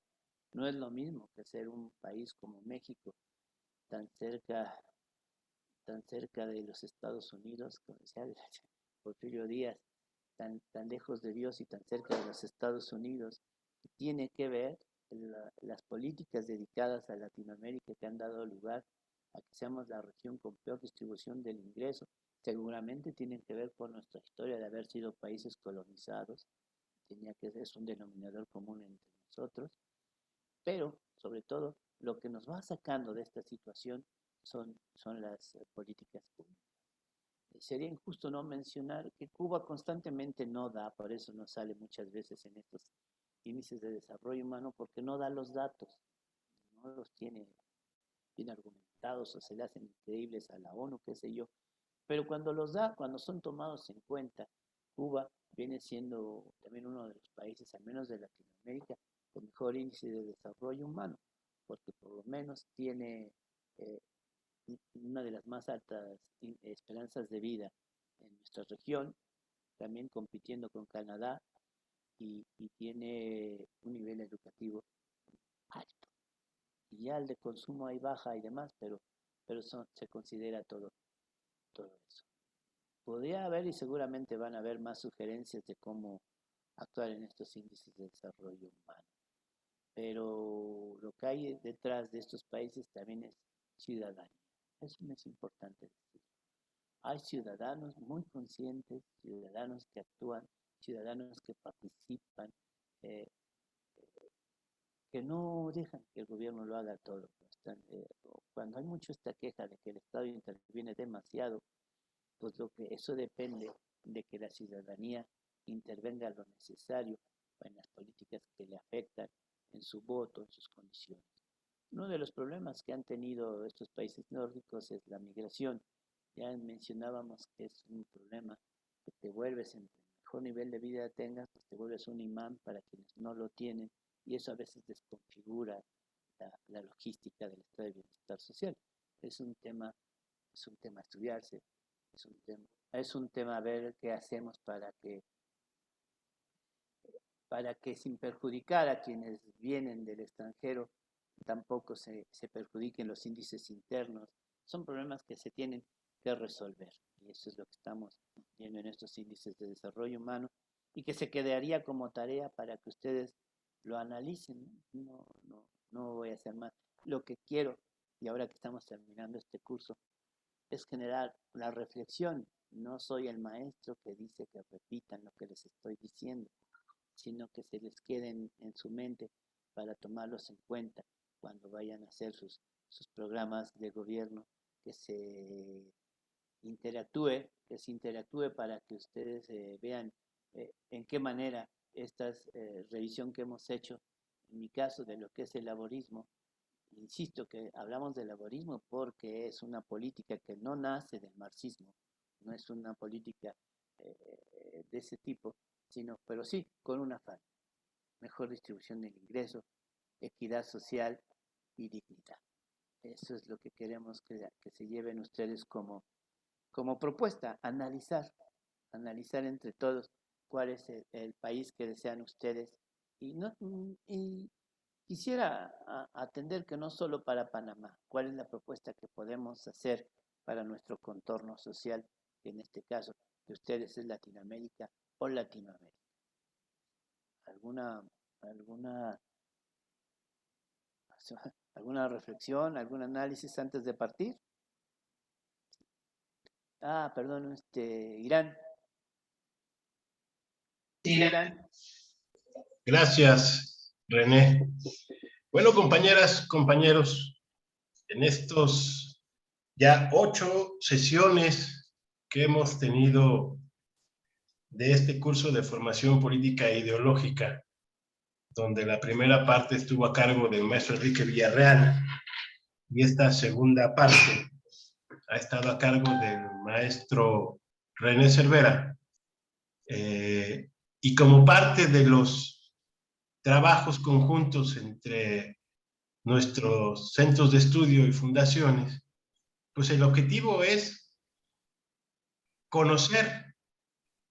No es lo mismo que ser un país como México, tan cerca de los Estados Unidos, como decía Porfirio Díaz, tan lejos de Dios y tan cerca de los Estados Unidos. Tiene que ver las políticas dedicadas a Latinoamérica que han dado lugar a que seamos la región con peor distribución del ingreso. Seguramente tienen que ver con nuestra historia de haber sido países colonizados. Tenía que ser un denominador común entre nosotros. Pero, sobre todo, lo que nos va sacando de esta situación son las políticas públicas. sería injusto no mencionar que Cuba constantemente no da, por eso no sale muchas veces en estos índices de desarrollo humano, porque no da los datos, no los tiene bien argumentados o se le hacen increíbles a la ONU, qué sé yo. Pero cuando los da, cuando son tomados en cuenta, Cuba viene siendo también uno de los países, al menos de Latinoamérica, con mejor índice de desarrollo humano, porque por lo menos tiene una de las más altas esperanzas de vida en nuestra región, también compitiendo con Canadá, y tiene un nivel educativo alto. Y ya el de consumo hay baja y demás, pero se considera todo eso. Podría haber y seguramente van a haber más sugerencias de cómo actuar en estos índices de desarrollo humano. Pero lo que hay detrás de estos países también es ciudadanía. Eso es importante decir. Hay ciudadanos muy conscientes, ciudadanos que actúan, ciudadanos que participan, que no dejan que el gobierno lo haga todo. Cuando hay mucho esta queja de que el Estado interviene demasiado, pues eso depende de que la ciudadanía intervenga lo necesario en las políticas que le afectan, en su voto, en sus condiciones. Uno de los problemas que han tenido estos países nórdicos es la migración. Ya mencionábamos que es un problema que te vuelves, entre mejor nivel de vida tengas, pues te vuelves un imán para quienes no lo tienen, y eso a veces desconfigura la logística del estado de bienestar social. Es un tema a estudiarse, es un tema a ver qué hacemos para que sin perjudicar a quienes vienen del extranjero, tampoco se perjudiquen los índices internos. Son problemas que se tienen que resolver, y eso es lo que estamos viendo en estos índices de desarrollo humano, y que se quedaría como tarea para que ustedes lo analicen. No voy a hacer más. Lo que quiero, y ahora que estamos terminando este curso, es generar la reflexión. No soy el maestro que dice que repitan lo que les estoy diciendo, sino que se les queden en su mente para tomarlos en cuenta cuando vayan a hacer sus programas de gobierno, que se interactúe para que ustedes vean en qué manera esta revisión que hemos hecho, en mi caso, de lo que es el laborismo. Insisto que hablamos de laborismo porque es una política que no nace del marxismo, no es una política de ese tipo, pero sí con un afán: mejor distribución del ingreso, equidad social y dignidad. Eso es lo que queremos que se lleven ustedes como propuesta, analizar entre todos cuál es el país que desean ustedes, y quisiera atender que no solo para Panamá, cuál es la propuesta que podemos hacer para nuestro contorno social, que en este caso de ustedes es Latinoamérica o Latinoamérica. ¿Alguna reflexión, algún análisis antes de partir? Perdón, Irán. Sí, Irán. Gracias, René. Bueno, compañeras, compañeros, en estos ya 8 sesiones que hemos tenido de este curso de formación política e ideológica, donde la primera parte estuvo a cargo del maestro Enrique Villarreal y esta segunda parte ha estado a cargo del maestro René Cervera. Y como parte de los trabajos conjuntos entre nuestros centros de estudio y fundaciones, pues el objetivo es conocer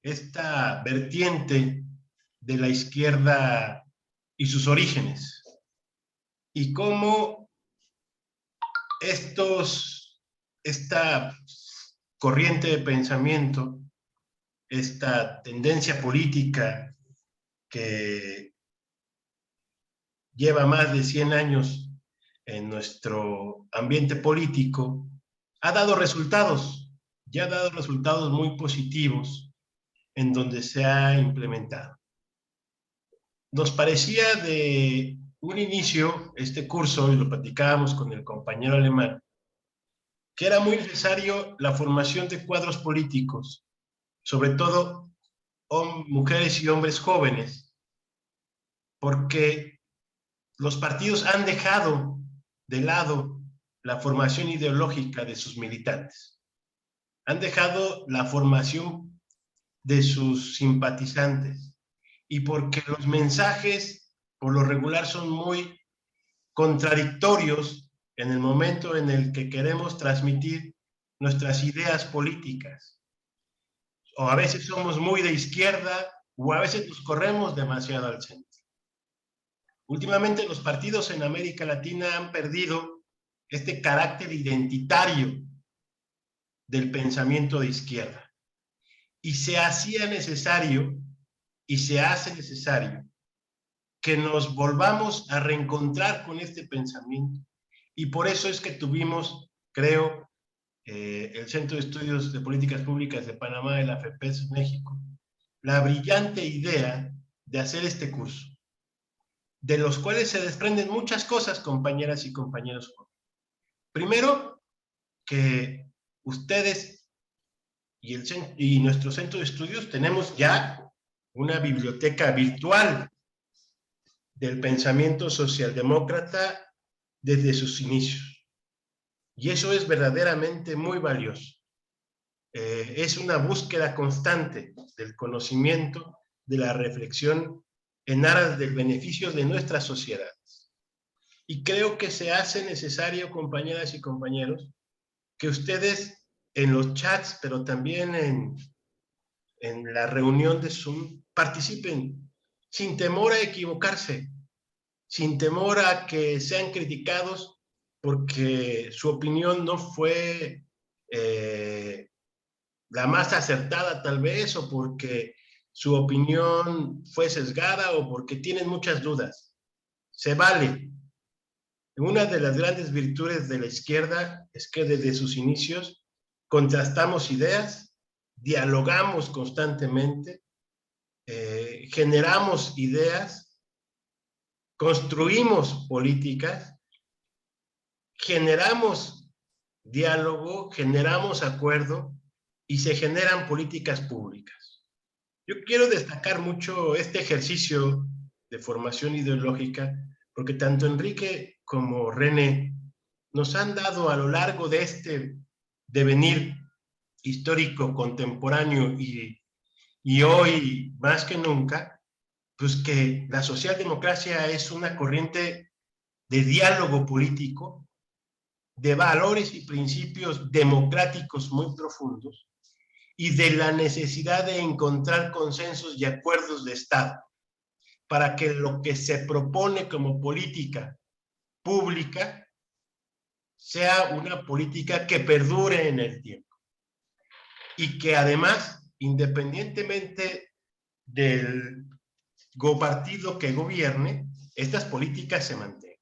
esta vertiente de la izquierda y sus orígenes, y cómo esta corriente de pensamiento, esta tendencia política que lleva más de 100 años en nuestro ambiente político, ha dado resultados, ya ha dado resultados muy positivos en donde se ha implementado. Nos parecía de un inicio este curso, y lo platicábamos con el compañero alemán, que era muy necesario la formación de cuadros políticos, sobre todo mujeres y hombres jóvenes, porque los partidos han dejado de lado la formación ideológica de sus militantes, han dejado la formación de sus simpatizantes, y porque los mensajes por lo regular son muy contradictorios en el momento en el que queremos transmitir nuestras ideas políticas. O a veces somos muy de izquierda, o a veces nos corremos demasiado al centro. Últimamente los partidos en América Latina han perdido este carácter identitario del pensamiento de izquierda. Y se hacía necesario, y se hace necesario, que nos volvamos a reencontrar con este pensamiento. Y por eso es que tuvimos, creo, el Centro de Estudios de Políticas Públicas de Panamá, de la FEPES México, la brillante idea de hacer este curso, de los cuales se desprenden muchas cosas, compañeras y compañeros. Primero, que ustedes y nuestro Centro de Estudios tenemos ya una biblioteca virtual del pensamiento socialdemócrata desde sus inicios. Y eso es verdaderamente muy valioso. Es una búsqueda constante del conocimiento, de la reflexión en aras del beneficio de nuestras sociedades. Y creo que se hace necesario, compañeras y compañeros, que ustedes en los chats, pero también en la reunión de Zoom, participen sin temor a equivocarse, sin temor a que sean criticados porque su opinión no fue la más acertada tal vez, o porque su opinión fue sesgada, o porque tienen muchas dudas. Se vale. Una de las grandes virtudes de la izquierda es que desde sus inicios contrastamos ideas, dialogamos constantemente, generamos ideas, construimos políticas, generamos diálogo, generamos acuerdo y se generan políticas públicas. Yo quiero destacar mucho este ejercicio de formación ideológica porque tanto Enrique como René nos han dado a lo largo de este devenir histórico contemporáneo y hoy más que nunca, pues que la socialdemocracia es una corriente de diálogo político, de valores y principios democráticos muy profundos y de la necesidad de encontrar consensos y acuerdos de Estado para que lo que se propone como política pública sea una política que perdure en el tiempo y que además, independientemente del partido que gobierne, estas políticas se mantengan.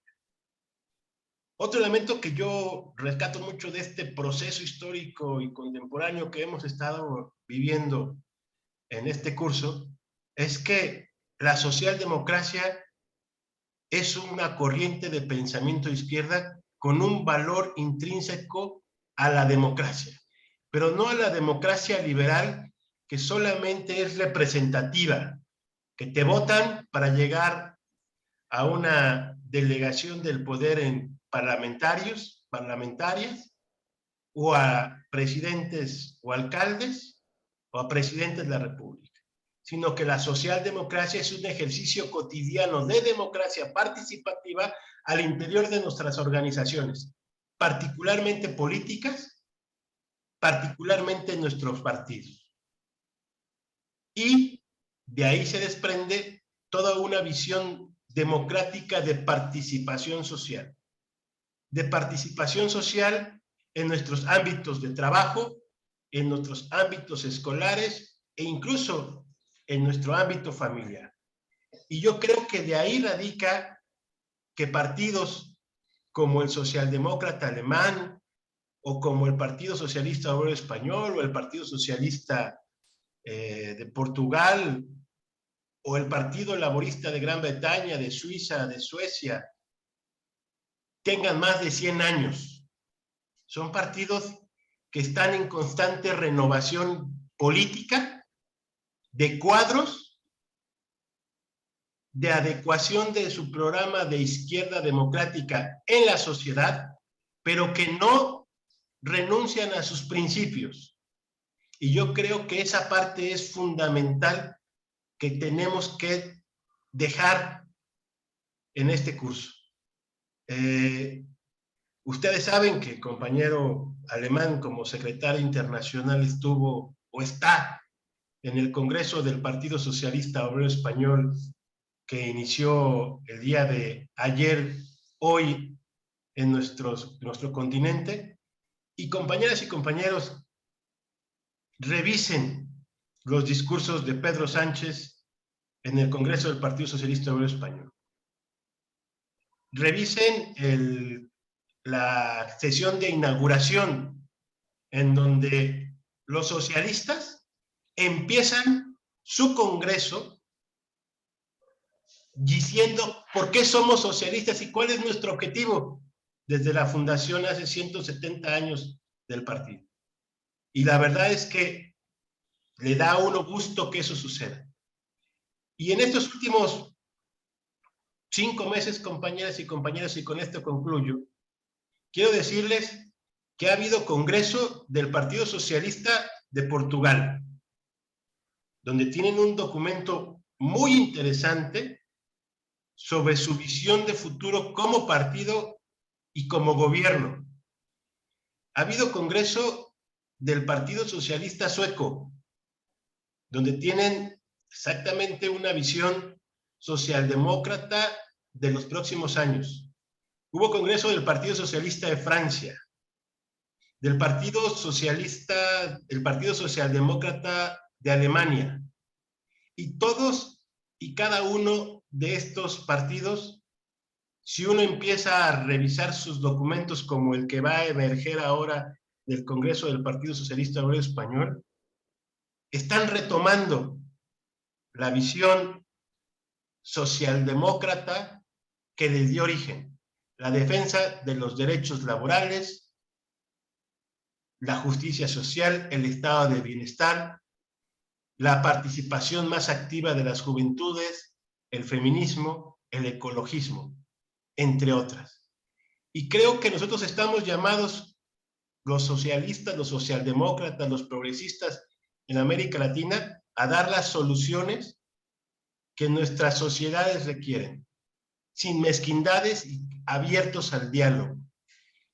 Otro elemento que yo rescato mucho de este proceso histórico y contemporáneo que hemos estado viviendo en este curso es que la socialdemocracia es una corriente de pensamiento de izquierda con un valor intrínseco a la democracia, pero no a la democracia liberal que solamente es representativa, que te votan para llegar a una delegación del poder en parlamentarias, o a presidentes o alcaldes, o a presidentes de la República, sino que la socialdemocracia es un ejercicio cotidiano de democracia participativa al interior de nuestras organizaciones, particularmente políticas, particularmente en nuestros partidos. Y de ahí se desprende toda una visión democrática de participación social. De participación social en nuestros ámbitos de trabajo, en nuestros ámbitos escolares e incluso en nuestro ámbito familiar. Y yo creo que de ahí radica que partidos como el socialdemócrata alemán o como el Partido Socialista Obrero Español o el Partido Socialista de Portugal o el Partido Laborista de Gran Bretaña, de Suiza, de Suecia, tengan más de 100 años son partidos que están en constante renovación política, de cuadros, de adecuación de su programa de izquierda democrática en la sociedad, pero que no renuncian a sus principios. Y yo creo que esa parte es fundamental que tenemos que dejar en este curso. Ustedes saben que el compañero Alemán, como secretario internacional, estuvo o está en el Congreso del Partido Socialista Obrero Español, que inició el día de ayer, hoy, en nuestro continente. Y compañeras y compañeros, revisen los discursos de Pedro Sánchez en el Congreso del Partido Socialista Obrero Español. Revisen la sesión de inauguración, en donde los socialistas empiezan su congreso diciendo por qué somos socialistas y cuál es nuestro objetivo desde la fundación hace 170 años del partido. Y la verdad es que le da a uno gusto que eso suceda. Y en estos últimos 5 meses, compañeras y compañeros, y con esto concluyo, quiero decirles que ha habido congreso del Partido Socialista de Portugal, donde tienen un documento muy interesante sobre su visión de futuro como partido y como gobierno. Ha habido congreso del Partido Socialista Sueco, donde tienen exactamente una visión socialdemócrata de los próximos años. Hubo congreso del Partido Socialista de Francia, del Partido Socialdemócrata de Alemania, y todos y cada uno de estos partidos, si uno empieza a revisar sus documentos como el que va a emerger ahora del Congreso del Partido Socialista Obrero Español, están retomando la visión socialdemócrata que les dio origen, la defensa de los derechos laborales, la justicia social, el estado de bienestar, la participación más activa de las juventudes, el feminismo, el ecologismo, entre otras. Y creo que nosotros estamos llamados, los socialistas, los socialdemócratas, los progresistas en América Latina, a dar las soluciones que nuestras sociedades requieren, sin mezquindades y abiertos al diálogo.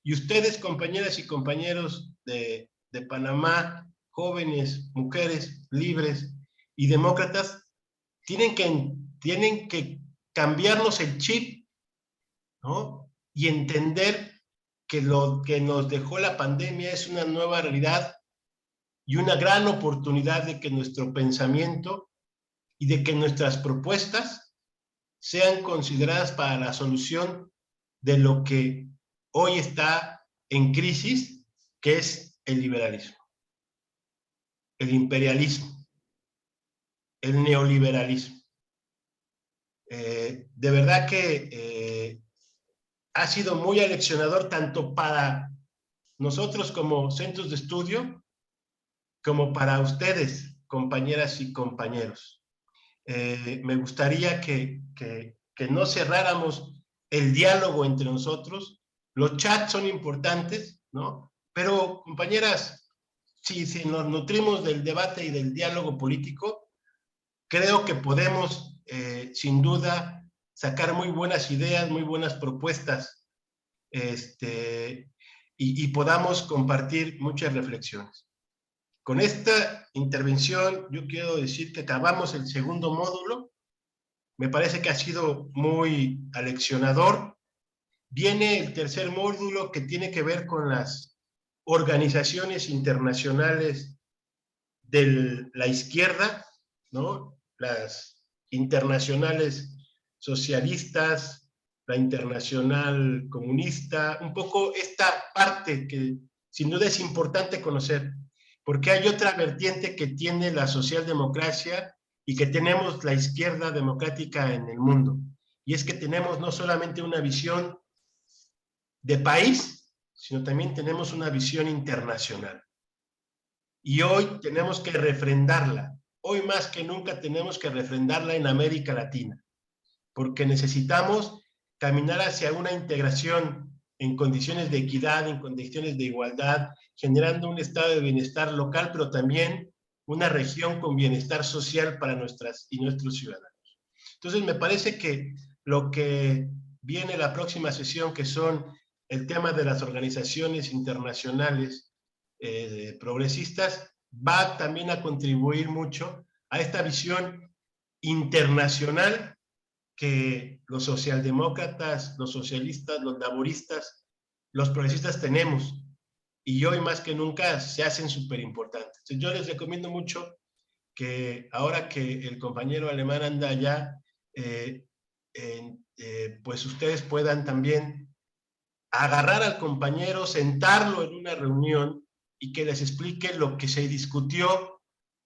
Y ustedes, compañeras y compañeros de Panamá, jóvenes, mujeres, libres y demócratas, tienen que cambiarnos el chip, ¿no? Y entender que lo que nos dejó la pandemia es una nueva realidad y una gran oportunidad de que nuestro pensamiento y de que nuestras propuestas sean consideradas para la solución de lo que hoy está en crisis, que es el liberalismo, el imperialismo, el neoliberalismo. De verdad que ha sido muy aleccionador tanto para nosotros como centros de estudio, como para ustedes, compañeras y compañeros. Me gustaría que no cerráramos el diálogo entre nosotros. Los chats son importantes, ¿no? Pero, compañeras, si nos nutrimos del debate y del diálogo político, creo que podemos, sin duda, sacar muy buenas ideas, muy buenas propuestas, y podamos compartir muchas reflexiones. Con esta intervención, yo quiero decir que acabamos el segundo módulo. Me parece que ha sido muy aleccionador. Viene el tercer módulo, que tiene que ver con las organizaciones internacionales de la izquierda, ¿no? Las internacionales socialistas, la internacional comunista, un poco esta parte que sin duda es importante conocer, porque hay otra vertiente que tiene la socialdemocracia y que tenemos la izquierda democrática en el mundo, y es que tenemos no solamente una visión de país, sino también tenemos una visión internacional. Y hoy tenemos que refrendarla. Hoy más que nunca tenemos que refrendarla en América Latina, porque necesitamos caminar hacia una integración en condiciones de equidad, en condiciones de igualdad, generando un estado de bienestar local, pero también una región con bienestar social para nuestras y nuestros ciudadanos. Entonces, me parece que lo que viene la próxima sesión, que son el tema de las organizaciones internacionales progresistas, va también a contribuir mucho a esta visión internacional que los socialdemócratas, los socialistas, los laboristas, los progresistas tenemos, y hoy más que nunca se hacen súper importantes. Yo les recomiendo mucho que ahora que el compañero alemán anda allá, pues ustedes puedan también agarrar al compañero, sentarlo en una reunión y que les explique lo que se discutió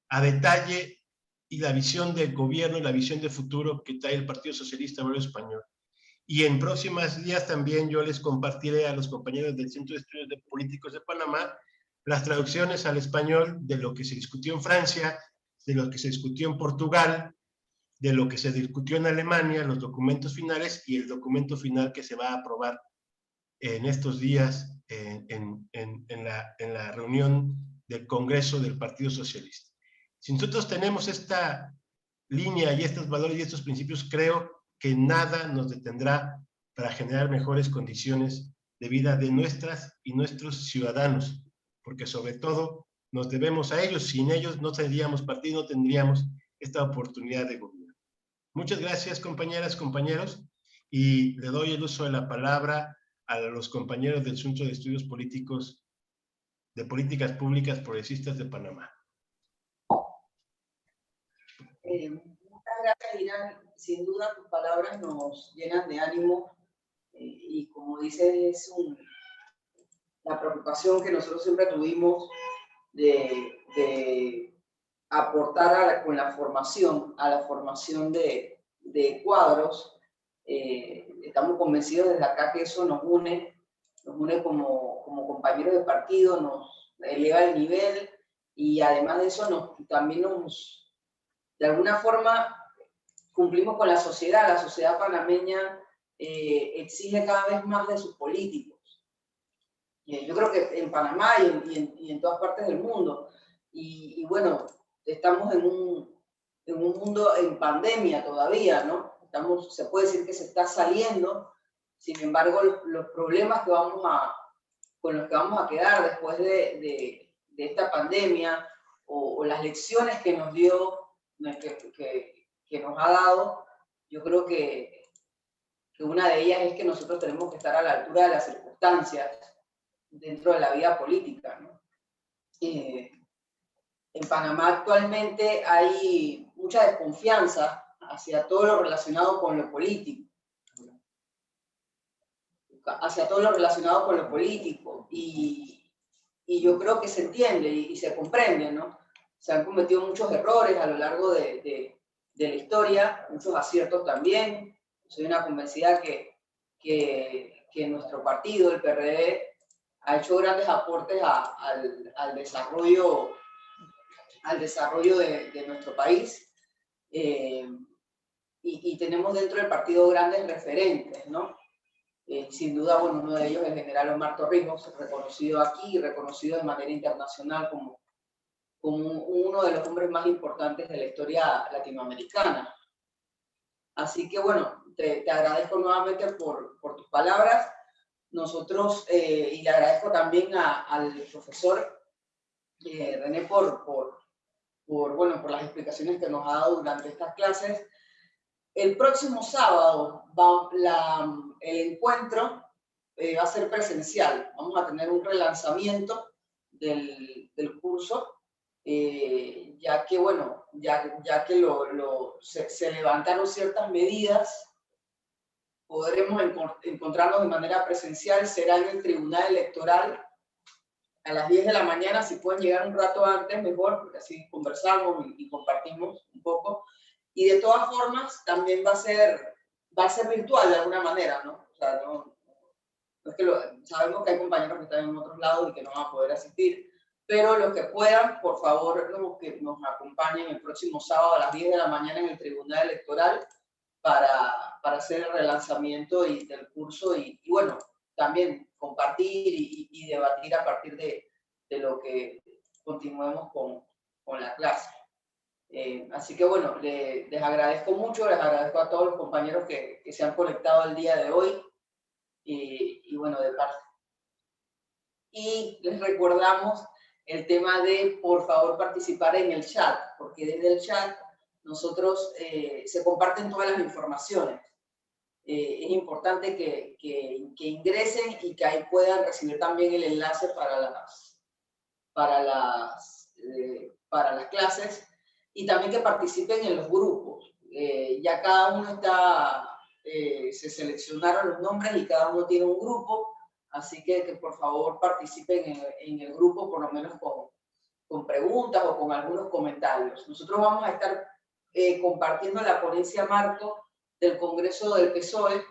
a detalle y la visión del gobierno y la visión de futuro que trae el Partido Socialista Obrero Español. Y en próximos días también yo les compartiré a los compañeros del Centro de Estudios Políticos de Panamá las traducciones al español de lo que se discutió en Francia, de lo que se discutió en Portugal, de lo que se discutió en Alemania, los documentos finales y el documento final que se va a aprobar en estos días en la reunión del Congreso del Partido Socialista. Si nosotros tenemos esta línea y estos valores y estos principios, creo que nada nos detendrá para generar mejores condiciones de vida de nuestras y nuestros ciudadanos, porque sobre todo nos debemos a ellos. Sin ellos no tendríamos partido, no tendríamos esta oportunidad de gobierno. Muchas gracias, compañeras, compañeros, y le doy el uso de la palabra a los compañeros del Centro de Estudios Políticos de Políticas Públicas Progresistas de Panamá. Muchas gracias, Irán. Sin duda tus palabras nos llenan de ánimo y como dices, es la preocupación que nosotros siempre tuvimos de aportar con la formación, a la formación de cuadros. Estamos convencidos desde acá que eso nos une como compañeros de partido, nos eleva el nivel y además de eso también de alguna forma cumplimos con la sociedad panameña exige cada vez más de sus políticos. Yo creo que en Panamá y en todas partes del mundo. Y bueno, estamos en un mundo en pandemia todavía, ¿no? Se puede decir que se está saliendo, sin embargo, los problemas con los que vamos a quedar después de esta pandemia o las lecciones que nos dio, que nos ha dado, yo creo que una de ellas es que nosotros tenemos que estar a la altura de las circunstancias dentro de la vida política, ¿no? En Panamá actualmente hay mucha desconfianza hacia todo lo relacionado con lo político. Y yo creo que se entiende y se comprende, ¿no? Se han cometido muchos errores a lo largo de la historia, muchos aciertos también. Soy una convencida que nuestro partido, el PRD, ha hecho grandes aportes al desarrollo de nuestro país. Y tenemos dentro del partido grandes referentes, ¿no? Sin duda, bueno, uno de ellos es el general Omar Torrijos, reconocido aquí y reconocido de manera internacional como uno de los hombres más importantes de la historia latinoamericana. Así que, bueno, te agradezco nuevamente por tus palabras. Nosotros, y le agradezco también al profesor René por las explicaciones que nos ha dado durante estas clases. El próximo sábado el encuentro va a ser presencial. Vamos a tener un relanzamiento del curso, ya que, bueno, ya que se levantaron ciertas medidas, podremos encontrarnos de manera presencial. Será en el Tribunal Electoral a las 10 de la mañana. Si pueden llegar un rato antes, mejor, porque así conversamos y compartimos un poco. Y de todas formas, también va a ser virtual de alguna manera, ¿no? O sea, no No es que sabemos que hay compañeros que están en otros lados y que no van a poder asistir, pero los que puedan, por favor, que nos acompañen el próximo sábado a las 10 de la mañana en el Tribunal Electoral para hacer el relanzamiento del curso y bueno, también compartir y debatir a partir de lo que continuemos con la clase. Así que bueno, les agradezco mucho, les agradezco a todos los compañeros que se han conectado el día de hoy y bueno, de parte. Y les recordamos el tema de, por favor, participar en el chat, porque desde el chat nosotros se comparten todas las informaciones. Es importante que ingresen y que ahí puedan recibir también el enlace para las clases y también que participen en los grupos. Ya cada uno se seleccionaron los nombres y cada uno tiene un grupo. Así que por favor participen en el grupo, por lo menos con preguntas o con algunos comentarios. Nosotros vamos a estar compartiendo la ponencia marco del Congreso del PSOE,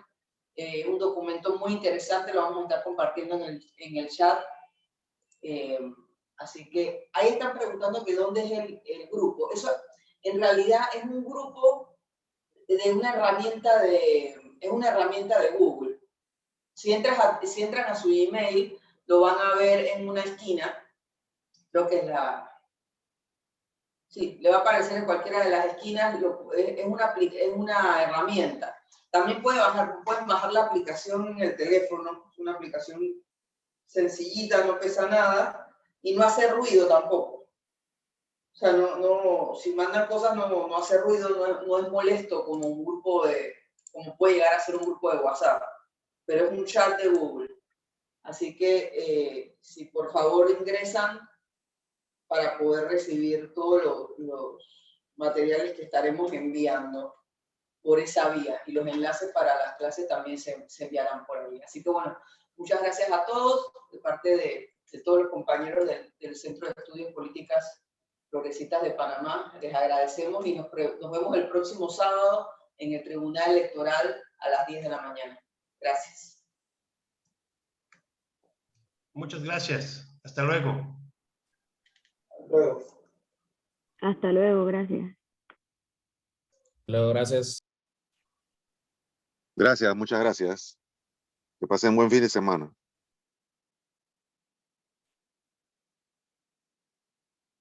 un documento muy interesante, lo vamos a estar compartiendo en el chat. Así que ahí están preguntando que dónde es el grupo. Eso en realidad es un grupo de una herramienta de Google. Si entran a su email, lo van a ver en una esquina, creo que es sí, le va a aparecer en cualquiera de las esquinas, es una herramienta. También pueden bajar la aplicación en el teléfono, es una aplicación sencillita, no pesa nada, y no hace ruido tampoco. O sea, si mandan cosas no hace ruido, no es molesto como un grupo como puede llegar a ser un grupo de WhatsApp. Pero es un chat de Google. Así que si por favor ingresan para poder recibir todos los materiales que estaremos enviando por esa vía y los enlaces para las clases también se enviarán por ahí. Así que bueno, muchas gracias a todos de parte de todos los compañeros del Centro de Estudios Políticas Progresistas de Panamá. Les agradecemos y nos vemos el próximo sábado en el Tribunal Electoral a las 10 de la mañana. Gracias. Muchas gracias. Hasta luego. Hasta luego. Hasta luego, gracias. Luego, gracias. Gracias, muchas gracias. Que pasen buen fin de semana.